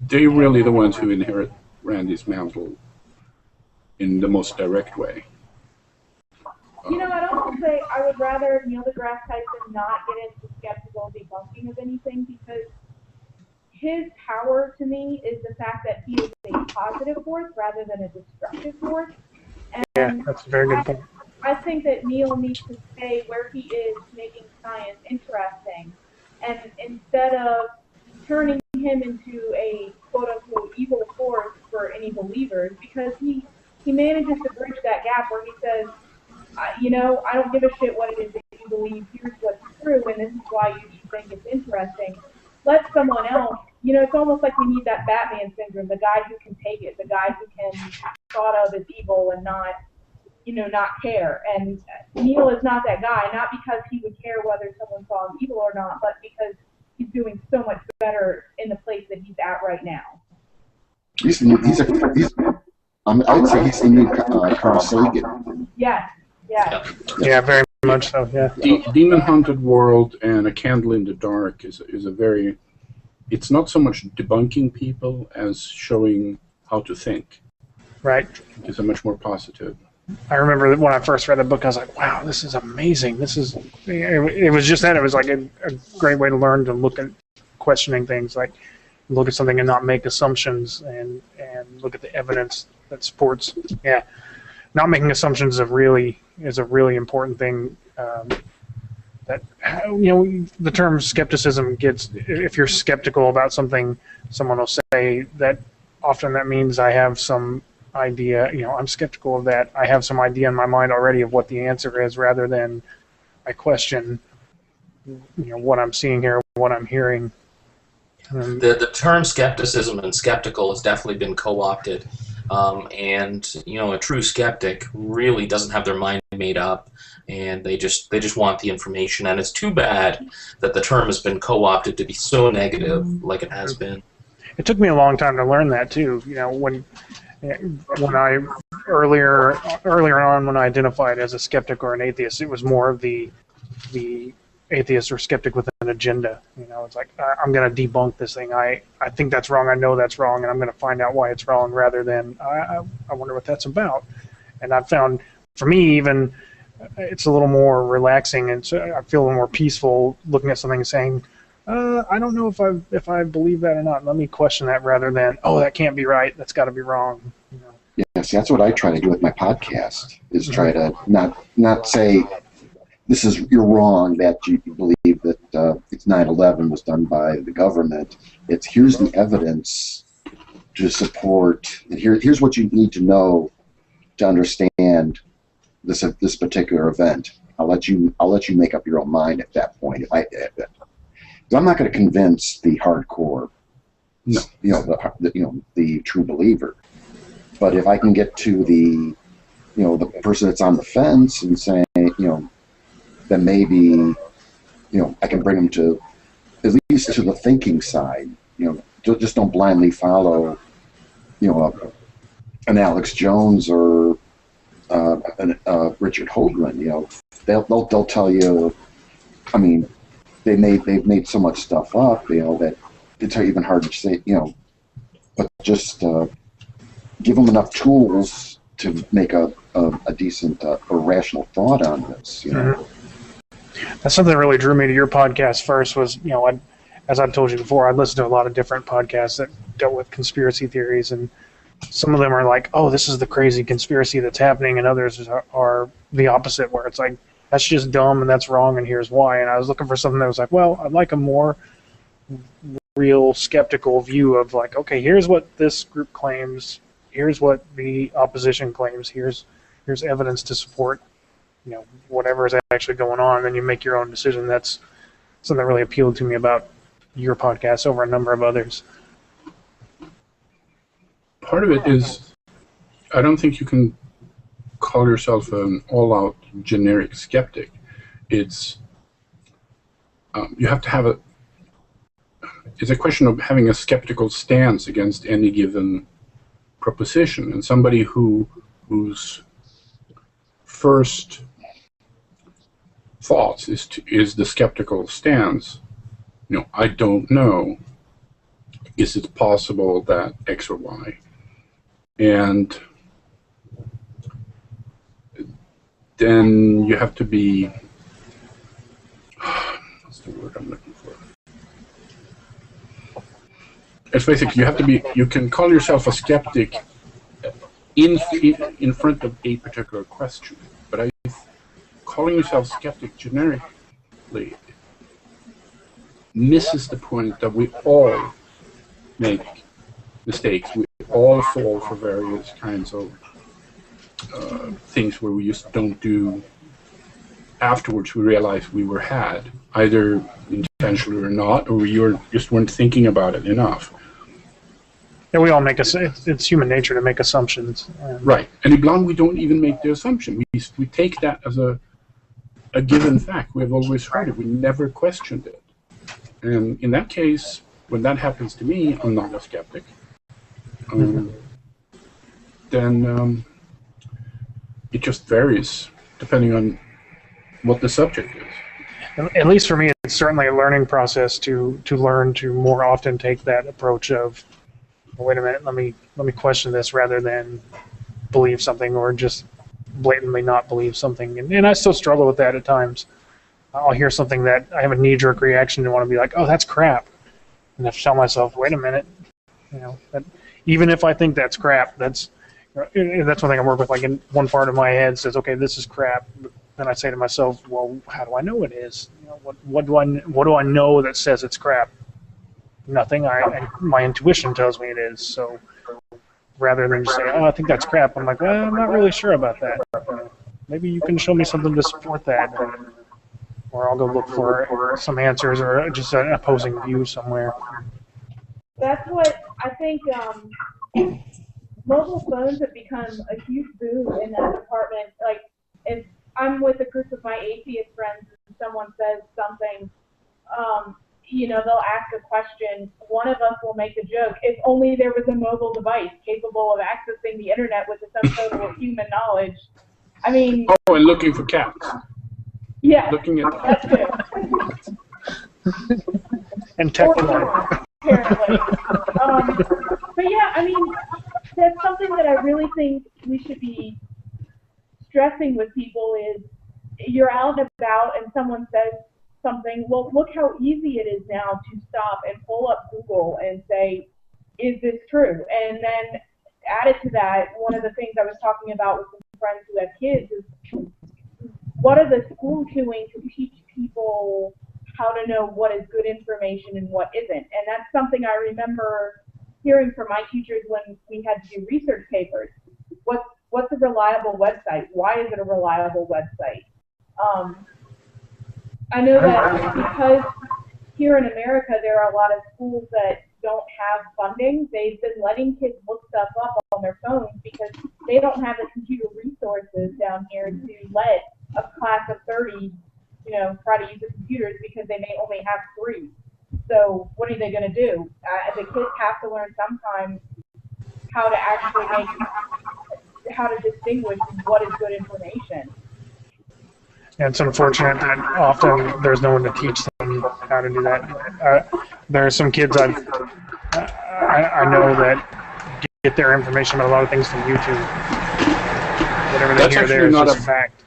really the ones who inherit Randy's mantle in the most direct way. I'd also say I would rather Neil deGrasse Tyson not get into skeptical debunking of anything, because his power to me is the fact that he is a positive force rather than a destructive force. And yeah, that's a very good point. I think that Neil needs to stay where he is, making science interesting, and instead of turning him into a quote-unquote evil force for any believers, because he he manages to bridge that gap where he says, you know, I don't give a shit what it is that you believe. Here's what's true, and this is why you should think it's interesting. Let someone else, you know, it's almost like we need that Batman syndrome, the guy who can take it, the guy who can be thought of as evil and not, you know, not care. And Neil is not that guy, not because he would care whether someone saw him evil or not, but because he's doing so much better in the place that he's at right now. I would say he's the new Carl Sagan. Yes, yes. Yeah, very much so. Yeah. Demon Haunted World and A Candle in the Dark is a very. It's not so much debunking people as showing how to think. Right. It's a much more positive. I remember that when I first read the book, I was like, wow, this is amazing. This is. It was just that. It was like a great way to learn to look at questioning things, like look at something and not make assumptions, and look at the evidence that supports. Yeah, not making assumptions is a really important thing. That, you know, the term skepticism gets. If you're skeptical about something, someone will say that often that means I have some idea. You know, I'm skeptical of that. I have some idea in my mind already of what the answer is, rather than I question, you know, what I'm seeing here, what I'm hearing. The term skepticism and skeptical has definitely been co-opted, and you know, a true skeptic really doesn't have their mind made up, and they just want the information. And it's too bad that the term has been co-opted to be so negative, like it has been. It took me a long time to learn that too. You know, when I earlier on when I identified as a skeptic or an atheist, it was more of the atheist or skeptic with an agenda. You know, it's like, I'm going to debunk this thing. I think that's wrong. I know that's wrong, and I'm going to find out why it's wrong, rather than I wonder what that's about. And I've found, for me, even it's a little more relaxing, and so I feel a little more peaceful looking at something and saying, I don't know if I believe that or not. Let me question that, rather than, oh, that can't be right. That's got to be wrong. You know? Yes, that's what I try to do with my podcast. Is try to not say, this is, you're wrong that you believe that it's 9/11 was done by the government. It's, here's the evidence to support, and here's what you need to know to understand this particular event. I'll let you make up your own mind at that point. I'm not going to convince the hardcore, no, the true believer. But if I can get to the person that's on the fence and saying, then maybe, I can bring them to, at least to the thinking side. Just don't blindly follow, an Alex Jones or Richard Hoagland. They'll tell you. I mean, they've made so much stuff up, that it's even hard to say, but just give them enough tools to make a decent or rational thought on this. Mm-hmm. That's something that really drew me to your podcast first. Was as I've told you before, I listened to a lot of different podcasts that dealt with conspiracy theories, and some of them are like, oh, this is the crazy conspiracy that's happening, and others are the opposite, where it's like, that's just dumb and that's wrong and here's why. And I was looking for something that was like, well, I'd like a more real skeptical view of like, okay, here's what this group claims, here's what the opposition claims, here's evidence to support whatever is actually going on, and then you make your own decision. That's something that really appealed to me about your podcast over a number of others. Part of it is, I don't think you can call yourself an all-out generic skeptic. It's you have to have it's a question of having a skeptical stance against any given proposition, and somebody whose first thoughts is the skeptical stance. I don't know. Is it possible that X or Y? And then you have to be, what's the word I'm looking for? It's basically, you can call yourself a skeptic in front of a particular question, but calling yourself skeptic generically misses the point that we all make mistakes. We all fall for various kinds of things where we just don't do. Afterwards, we realize we were had, either intentionally or not, or we just weren't thinking about it enough. Yeah, we all make it's human nature to make assumptions. Right, and ibland we don't even make the assumption. We take that as a given fact. We have always heard it. We never questioned it. And in that case, when that happens to me, I'm not a skeptic. Then it just varies depending on what the subject is. At least for me, it's certainly a learning process to learn to more often take that approach of, well, wait a minute, let me question this rather than believe something or just blatantly not believe something. And I still struggle with that at times. I'll hear something that I have a knee-jerk reaction and want to be like, oh, that's crap. And I have to tell myself, wait a minute, that even if I think that's crap, that's one thing I work with. Like in one part of my head says, okay, this is crap. Then I say to myself, well, how do I know it is? What do I know that says it's crap? Nothing. My intuition tells me it is. So rather than just say, oh, I think that's crap, I'm like, well, I'm not really sure about that. Maybe you can show me something to support that, or I'll go look for some answers or just an opposing view somewhere. That's what I think. Mobile phones have become a huge boom in that department. Like, if I'm with a group of my atheist friends and someone says something, they'll ask a question. One of us will make a joke. If only there was a mobile device capable of accessing the internet with the sum total of human knowledge. I mean. Oh, and looking for cats. Yeah. Looking at that too. And tech porn. Apparently. But yeah, I mean, that's something that I really think we should be stressing with people is you're out and about and someone says something, well, look how easy it is now to stop and pull up Google and say, is this true? And then added to that, one of the things I was talking about with some friends who have kids is what are the schools doing to teach people how to know what is good information and what isn't? And that's something I remember hearing from my teachers when we had to do research papers. What's a reliable website? Why is it a reliable website? I know that because here in America there are a lot of schools that don't have funding. They've been letting kids look stuff up on their phones because they don't have the computer resources down here to let a class of 30, try to use the computers because they may only have 3. So what are they going to do? The kids have to learn sometimes how to actually how to distinguish what is good information. And it's unfortunate that often there's no one to teach them how to do that. There are some kids I know that get their information about a lot of things from YouTube. Whatever they hear there is just fact.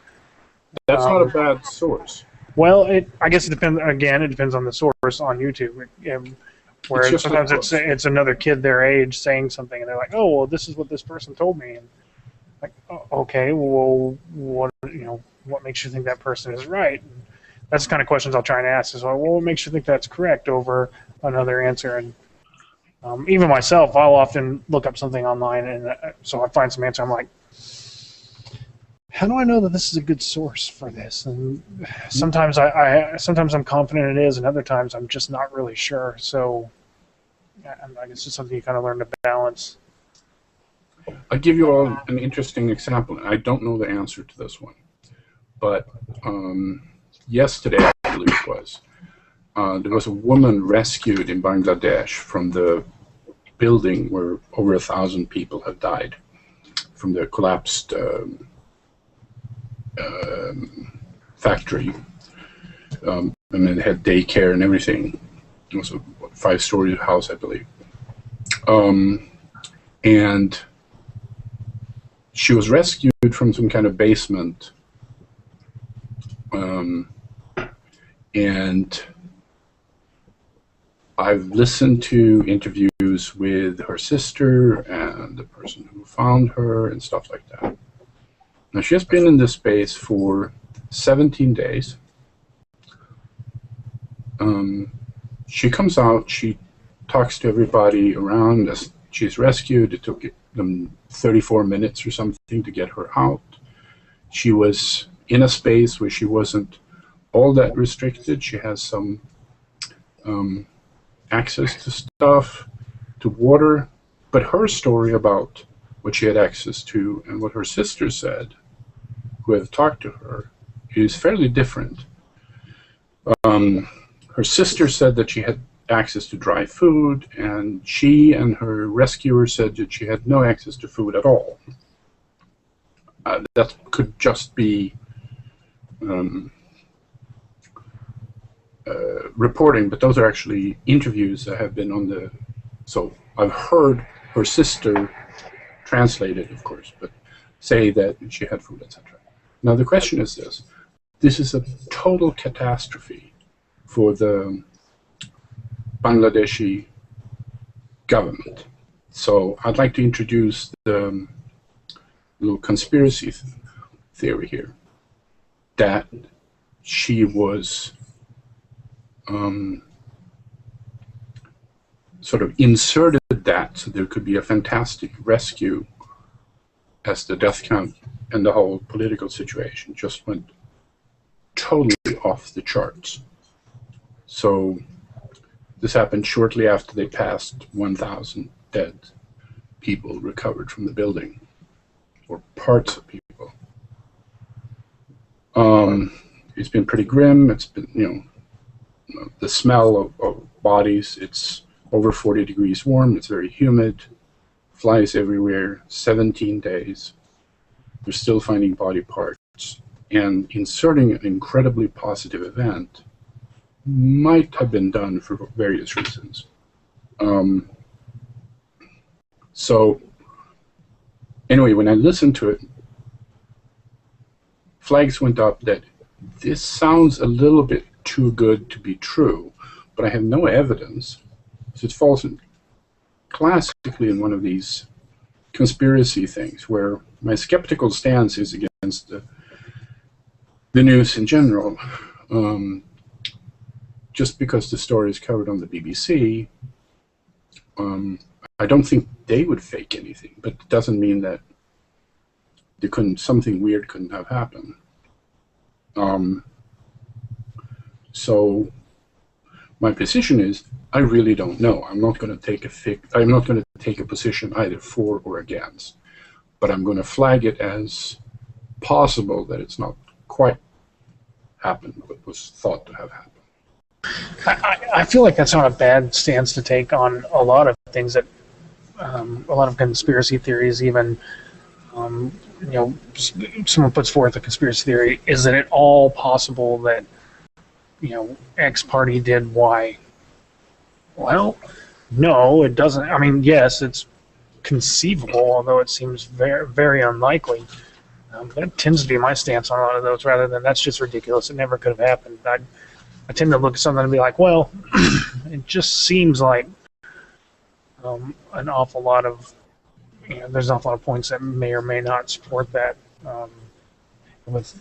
That's not a bad source. Well, I guess it depends. Again, it depends on the source on YouTube. Where sometimes it's another kid their age saying something, and they're like, "Oh, well, this is what this person told me." And like, oh, okay, well, what makes you think that person is right? And that's the kind of questions I'll try and ask. Is well, what makes you think that's correct over another answer? And even myself, I'll often look up something online, and so I find some answer. I'm like, how do I know that this is a good source for this? And sometimes sometimes I'm confident it is, and other times I'm just not really sure. So I guess it's something you kind of learn to balance. I'll give you all an interesting example. I don't know the answer to this one, but yesterday, I believe it was, there was a woman rescued in Bangladesh from the building where over 1,000 people have died from the collapsed factory. And it had daycare and everything. It was a 5-story house, I believe. And she was rescued from some kind of basement. And I've listened to interviews with her sister and the person who found her and stuff like that. Now, she has been in this space for 17 days. She comes out, she talks to everybody around as she's rescued. It took 34 minutes or something to get her out. She was in a space where she wasn't all that restricted. She has some access to stuff, to water, but her story about what she had access to and what her sister said, who had talked to her, is fairly different. Her sister said that she had access to dry food, and she and her rescuer said that she had no access to food at all. That could just be reporting, but those are actually interviews that have been on the... So I've heard her sister, translated of course, but say that she had food, etc. Now the question is this. This is a total catastrophe for the Bangladeshi government. So I'd like to introduce the little conspiracy theory here, that she was sort of inserted that so there could be a fantastic rescue, as the death count and the whole political situation just went totally off the charts. So this happened shortly after they passed 1,000 dead people recovered from the building, or parts of people. It's been pretty grim. It's been, the smell of bodies. It's over 40 degrees warm. It's very humid. Flies everywhere. 17 days. They're still finding body parts. And inserting an incredibly positive event might have been done for various reasons. So anyway, when I listened to it, flags went up that this sounds a little bit too good to be true, but I have no evidence. So it falls in classically in one of these conspiracy things where my skeptical stance is against the news in general. Just because the story is covered on the BBC, I don't think they would fake anything, but it doesn't mean that something weird couldn't have happened. So my position is, I really don't know. I'm not going to take a position either for or against, but I'm going to flag it as possible that it's not quite happened what was thought to have happened. I feel like that's not a bad stance to take on a lot of things that, a lot of conspiracy theories even, someone puts forth a conspiracy theory, is it at all possible that, X party did Y? Well, no, it doesn't. I mean, yes, it's conceivable, although it seems very, very unlikely. That tends to be my stance on a lot of those, rather than that's just ridiculous. It never could have happened. I tend to look at something and be like, well, it just seems like an awful lot of, there's an awful lot of points that may or may not support that. With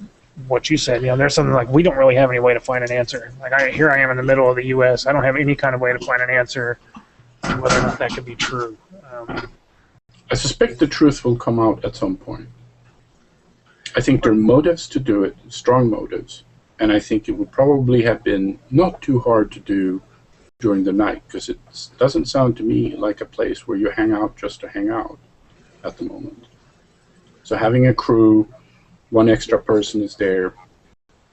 what you said, there's something like, we don't really have any way to find an answer. Like, here I am in the middle of the U.S. I don't have any kind of way to find an answer to whether or not that could be true. I suspect the truth will come out at some point. I think there are motives to do it, strong motives, and I think it would probably have been not too hard to do during the night, because it doesn't sound to me like a place where you hang out just to hang out at the moment. So having a crew, one extra person is there,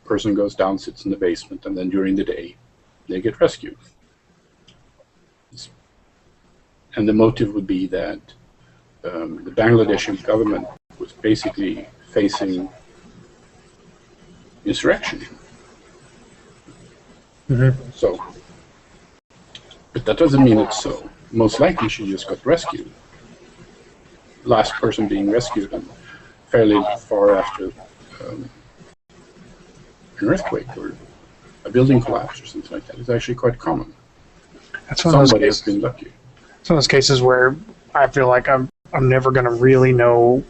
person goes down, sits in the basement, and then during the day they get rescued. And the motive would be that the Bangladeshi government was basically facing insurrection. Mm-hmm. So, but that doesn't mean it's so. Most likely she just got rescued. Last person being rescued and fairly far after an earthquake or a building collapse or something like that. It's actually quite common. That's one of those Somebody cases, has been lucky. it's one of those cases where I feel like I'm never going to really know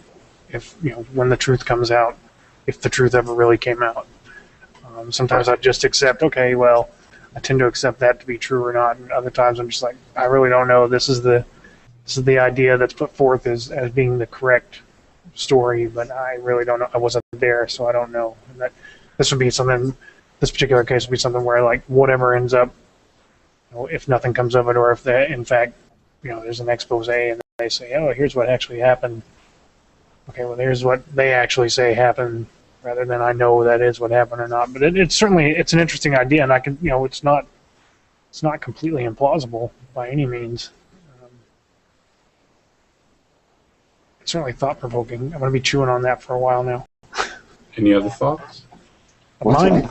if, when the truth comes out, if the truth ever really came out. Sometimes I just accept, okay, well, I tend to accept that to be true or not, and other times I'm just like, I really don't know. This is the this is the idea that's put forth as being the correct story, but I really don't know. I wasn't there, so I don't know. And that this would be something. This particular case would be something where, like, whatever ends up, if nothing comes of it, or if in fact, there's an expose and they say, oh, here's what actually happened. Okay, well, here's what they actually say happened, rather than I know that is what happened or not. But it's certainly an interesting idea, and I can, it's not completely implausible by any means. It's certainly thought-provoking. I'm going to be chewing on that for a while now. Any other thoughts? Mine.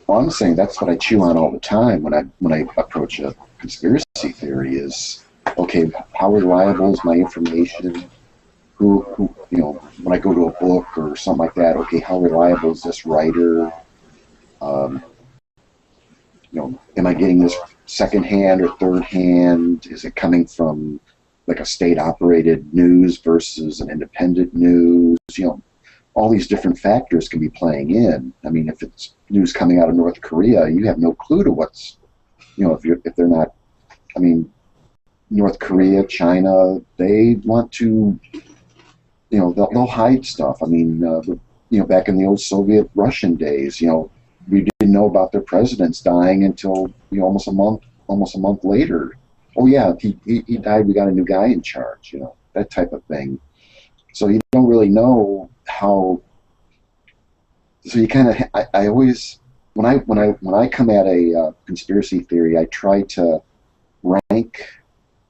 Well, I'm saying that's what I chew on all the time when I approach a conspiracy theory. Is okay, how reliable is my information? Who when I go to a book or something like that, okay, how reliable is this writer? Am I getting this secondhand or third hand? Is it coming from like a state-operated news versus an independent news? All these different factors can be playing in. I mean, if it's news coming out of North Korea, you have no clue to what's, if they're not. I mean, North Korea, China, they want to. They'll hide stuff. I mean, back in the old Soviet Russian days, we didn't know about their presidents dying until almost a month later. Oh yeah, he died. We got a new guy in charge. That type of thing. So you don't really know how. So you kind of. I always when I come at a conspiracy theory, I try to rank.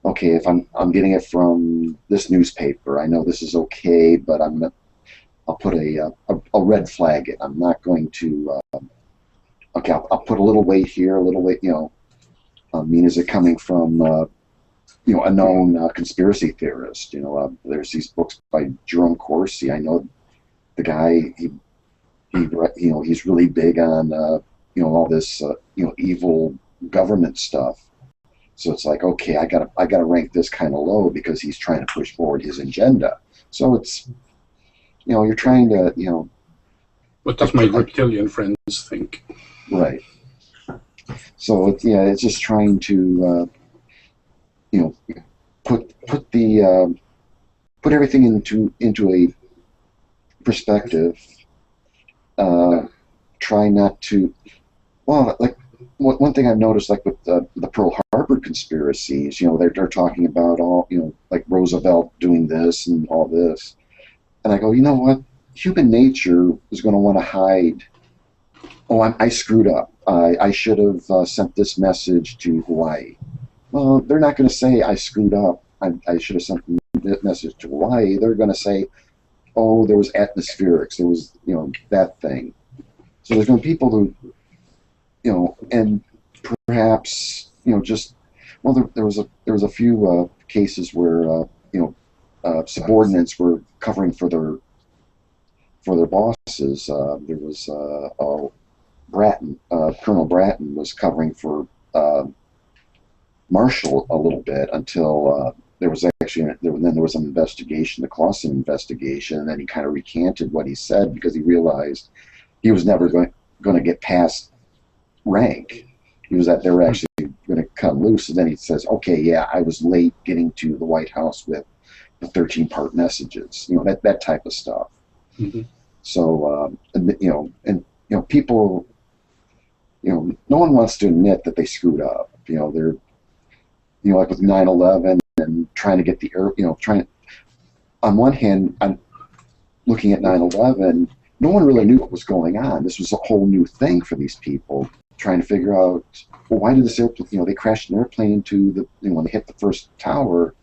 Okay, if I'm getting it from this newspaper, I know this is okay, but I'll put a red flag it. I'm not going to. Okay, I'll put a little weight here, a little weight. I mean, is it coming from a known conspiracy theorist? There's these books by Jerome Corsi. I know the guy. He's really big on all this evil government stuff. So it's like, okay, I gotta rank this kind of low because he's trying to push forward his agenda. So it's, you're trying to, What does my reptilian friends think? Right. So it's just trying to, put everything into a perspective. Try not to, like. One thing I've noticed, like with the Pearl Harbor conspiracies, they're talking about all, like Roosevelt doing this and all this, and I go, you know what? Human nature is going to want to hide. Oh, I screwed up. I should have sent this message to Hawaii. Well, they're not going to say I screwed up. I should have sent that message to Hawaii. They're going to say, oh, there was atmospherics. There was that thing. So there's going to be people who. And perhaps just there was a few cases where subordinates were covering for their bosses. There was Bratton, Colonel Bratton was covering for Marshall a little bit until there was actually then there was an investigation, the Clausen investigation, and then he kind of recanted what he said because he realized he was never going to get past rank. He was that they were actually going to cut him loose, and then he says, "Okay, yeah, I was late getting to the White House with the 13-part messages." That type of stuff. Mm-hmm. So people, no one wants to admit that they screwed up. They're, like with 9/11 and trying to get the on one hand, I'm looking at 9/11. No one really knew what was going on. This was a whole new thing for these people, trying to figure out, well, why did this airplane, they crashed an airplane into when they hit the first tower. It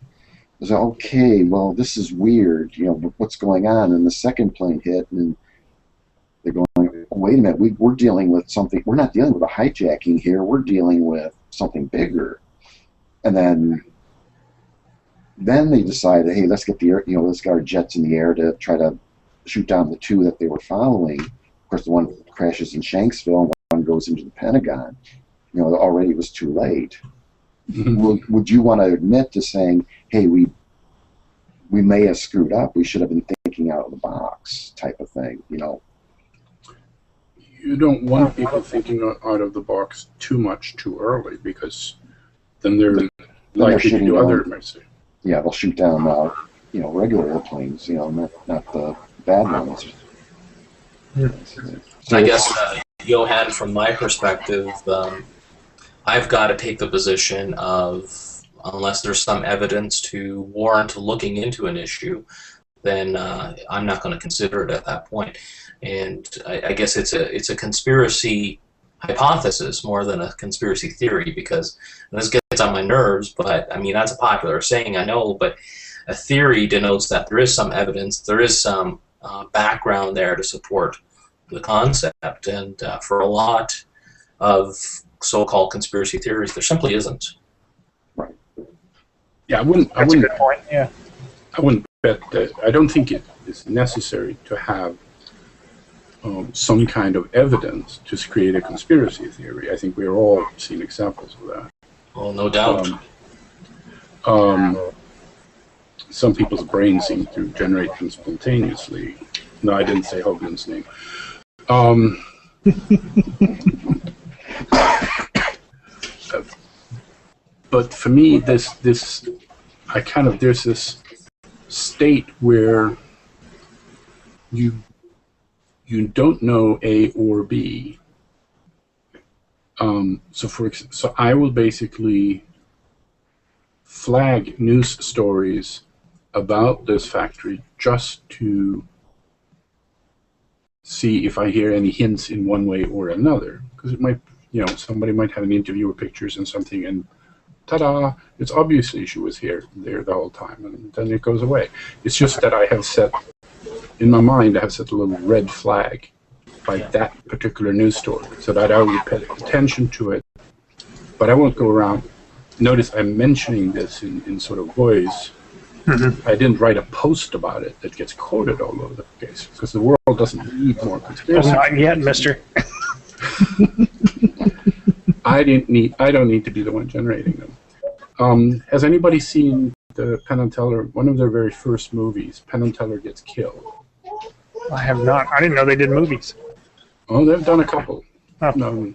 was like, okay, well, this is weird, what's going on? And the second plane hit, and they're going, oh, wait a minute, we're dealing with something, we're not dealing with a hijacking here, we're dealing with something bigger. And then they decided, hey, let's get let's get our jets in the air to try to shoot down the two that they were following. Of course, the one crashes in Shanksville, and one goes into the Pentagon. Already it was too late. Mm-hmm. Would you want to admit to saying, hey, we may have screwed up, we should have been thinking out of the box type of thing, You don't want people thinking out of the box too much too early, because then they're likely to do other mistakes. Yeah, they'll shoot down, regular airplanes, not the bad ones. I guess, Johan, from my perspective, I've got to take the position of, unless there's some evidence to warrant looking into an issue, then I'm not going to consider it at that point. And I guess it's a conspiracy hypothesis more than a conspiracy theory, because this gets on my nerves, but I mean, that's a popular saying, I know, but a theory denotes that there is some evidence, there is some background there to support the concept, and for a lot of so-called conspiracy theories, there simply isn't. Right. Yeah, I wouldn't. That's a good point. Yeah. I wouldn't bet that. I don't think it is necessary to have some kind of evidence to create a conspiracy theory. I think we're all seen examples of that. Well, no doubt. Some people's brains seem to generate them spontaneously. No, I didn't say Hogan's name. But for me, there's this state where you don't know A or B. So I will basically flag news stories about this factory just to see if I hear any hints in one way or another, because it might, somebody might have an interview or pictures and something, and ta-da! It's obviously she was there the whole time, and then it goes away. It's just that I have set, in my mind, I have set a little red flag by that particular news story, so that I will pay attention to it, but I won't go around. Notice I'm mentioning this in sort of voice. I didn't write a post about it that gets quoted all over the place, because the world doesn't need more conspiracy. Not yet, mister. I don't need to be the one generating them. Has anybody seen the Penn and Teller, one of their very first movies, Penn and Teller Gets Killed? I have not. I didn't know they did movies. Oh, they've done a couple. Oh.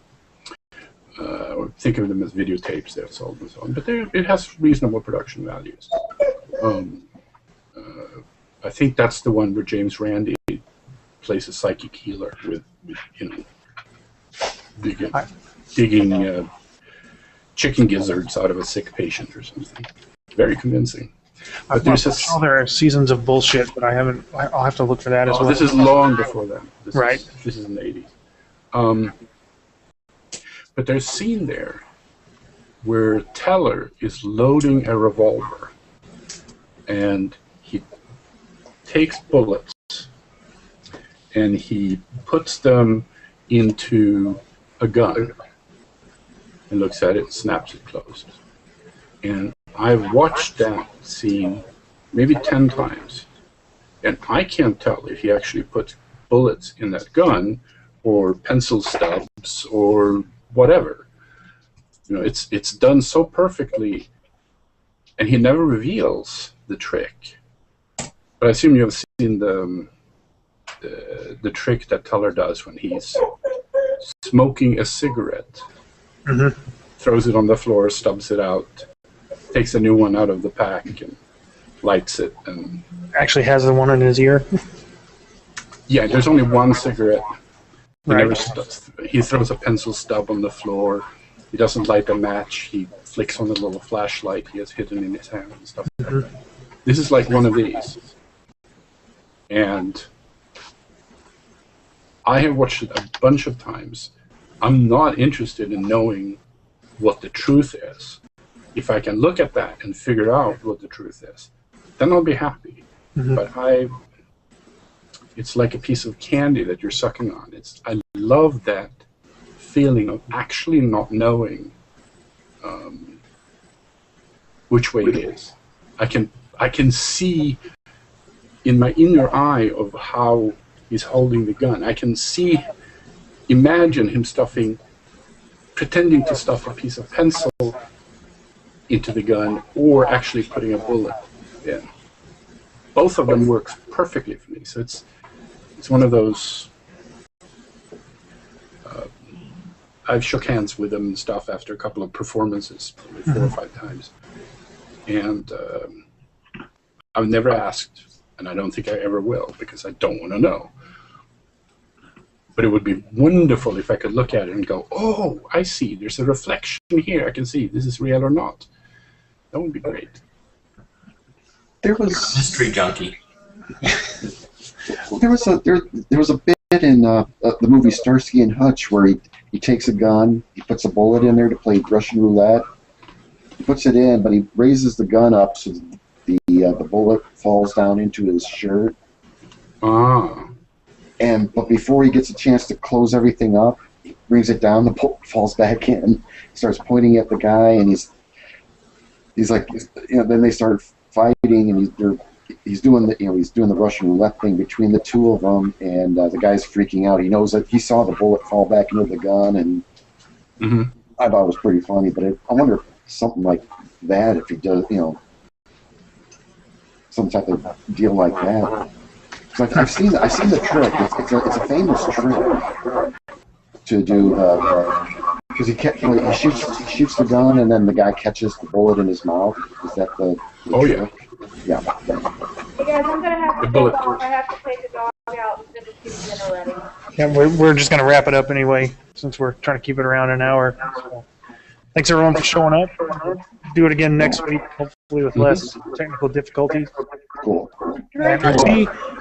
Think of them as videotapes they've sold and so on, but it has reasonable production values. I think that's the one where James Randi plays a psychic healer with digging chicken gizzards out of a sick patient or something. Very convincing. But I'm sure there are seasons of bullshit, but I'll have to look for that as well. This is long before that. This is in the 80s. But there's a scene there where Teller is loading a revolver, and he takes bullets and he puts them into a gun and looks at it, snaps it closed. And I've watched that scene maybe 10 times, and I can't tell if he actually puts bullets in that gun or pencil stubs or whatever. It's done so perfectly, and he never reveals the trick. But I assume you have seen the trick that Teller does when he's smoking a cigarette. Throws it on the floor, stubs it out, takes a new one out of the pack, and lights it. And actually has the one in his ear. Yeah, there's only one cigarette. Right. He throws a pencil stub on the floor. He doesn't light a match. He flicks on the little flashlight he has hidden in his hand and stuff like that. This is like one of these. And I have watched it a bunch of times. I'm not interested in knowing what the truth is. If I can look at that and figure out what the truth is, then I'll be happy. But it's like a piece of candy that you're sucking on. I love that feeling of actually not knowing which way it is. I can see in my inner eye of how he's holding the gun. I can imagine him pretending to stuff a piece of pencil into the gun, or actually putting a bullet in. Both of them works perfectly for me. So it's one of those. I've shook hands with him and stuff after a couple of performances, probably 4 or 5 times, and I've never asked, and I don't think I ever will, because I don't want to know. But it would be wonderful if I could look at it and go, oh, I see, there's a reflection here. I can see this is real or not. That would be great. There You're a was mystery junkie. there was a bit in the movie Starsky and Hutch where he takes a gun, he puts a bullet in there to play Russian roulette. He puts it in, but he raises the gun up so the bullet falls down into his shirt. Ah. But before he gets a chance to close everything up, he brings it down, the bullet falls back in, he starts pointing at the guy, and he's like, then they start fighting, and he's doing the Russian roulette thing between the two of them, and the guy's freaking out. He knows that he saw the bullet fall back into the gun, and I thought it was pretty funny. But I wonder if something like that, if he does, some type of deal like that. Because I've seen the trick. It's a famous trick to do because he shoots the gun, and then the guy catches the bullet in his mouth. Is that the trick? Yeah. Hey guys, I'm gonna have to take off. I have to take the dog out and finish getting dinner ready. Yeah, we're just gonna wrap it up anyway, since we're trying to keep it around an hour. So, thanks everyone for showing up. Do it again next week, hopefully with less technical difficulties. Cool. And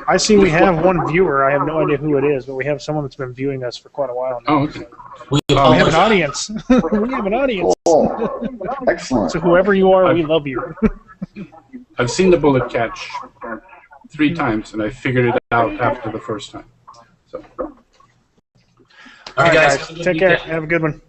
I see we have one viewer. I have no idea who it is, but we have someone that's been viewing us for quite a while now. Oh, okay. We We have an audience. We have an audience. Oh, excellent. So whoever you are, we love you. I've seen the bullet catch 3 times, and I figured it out after the first time. So. All right, guys. Take care. Have a good one.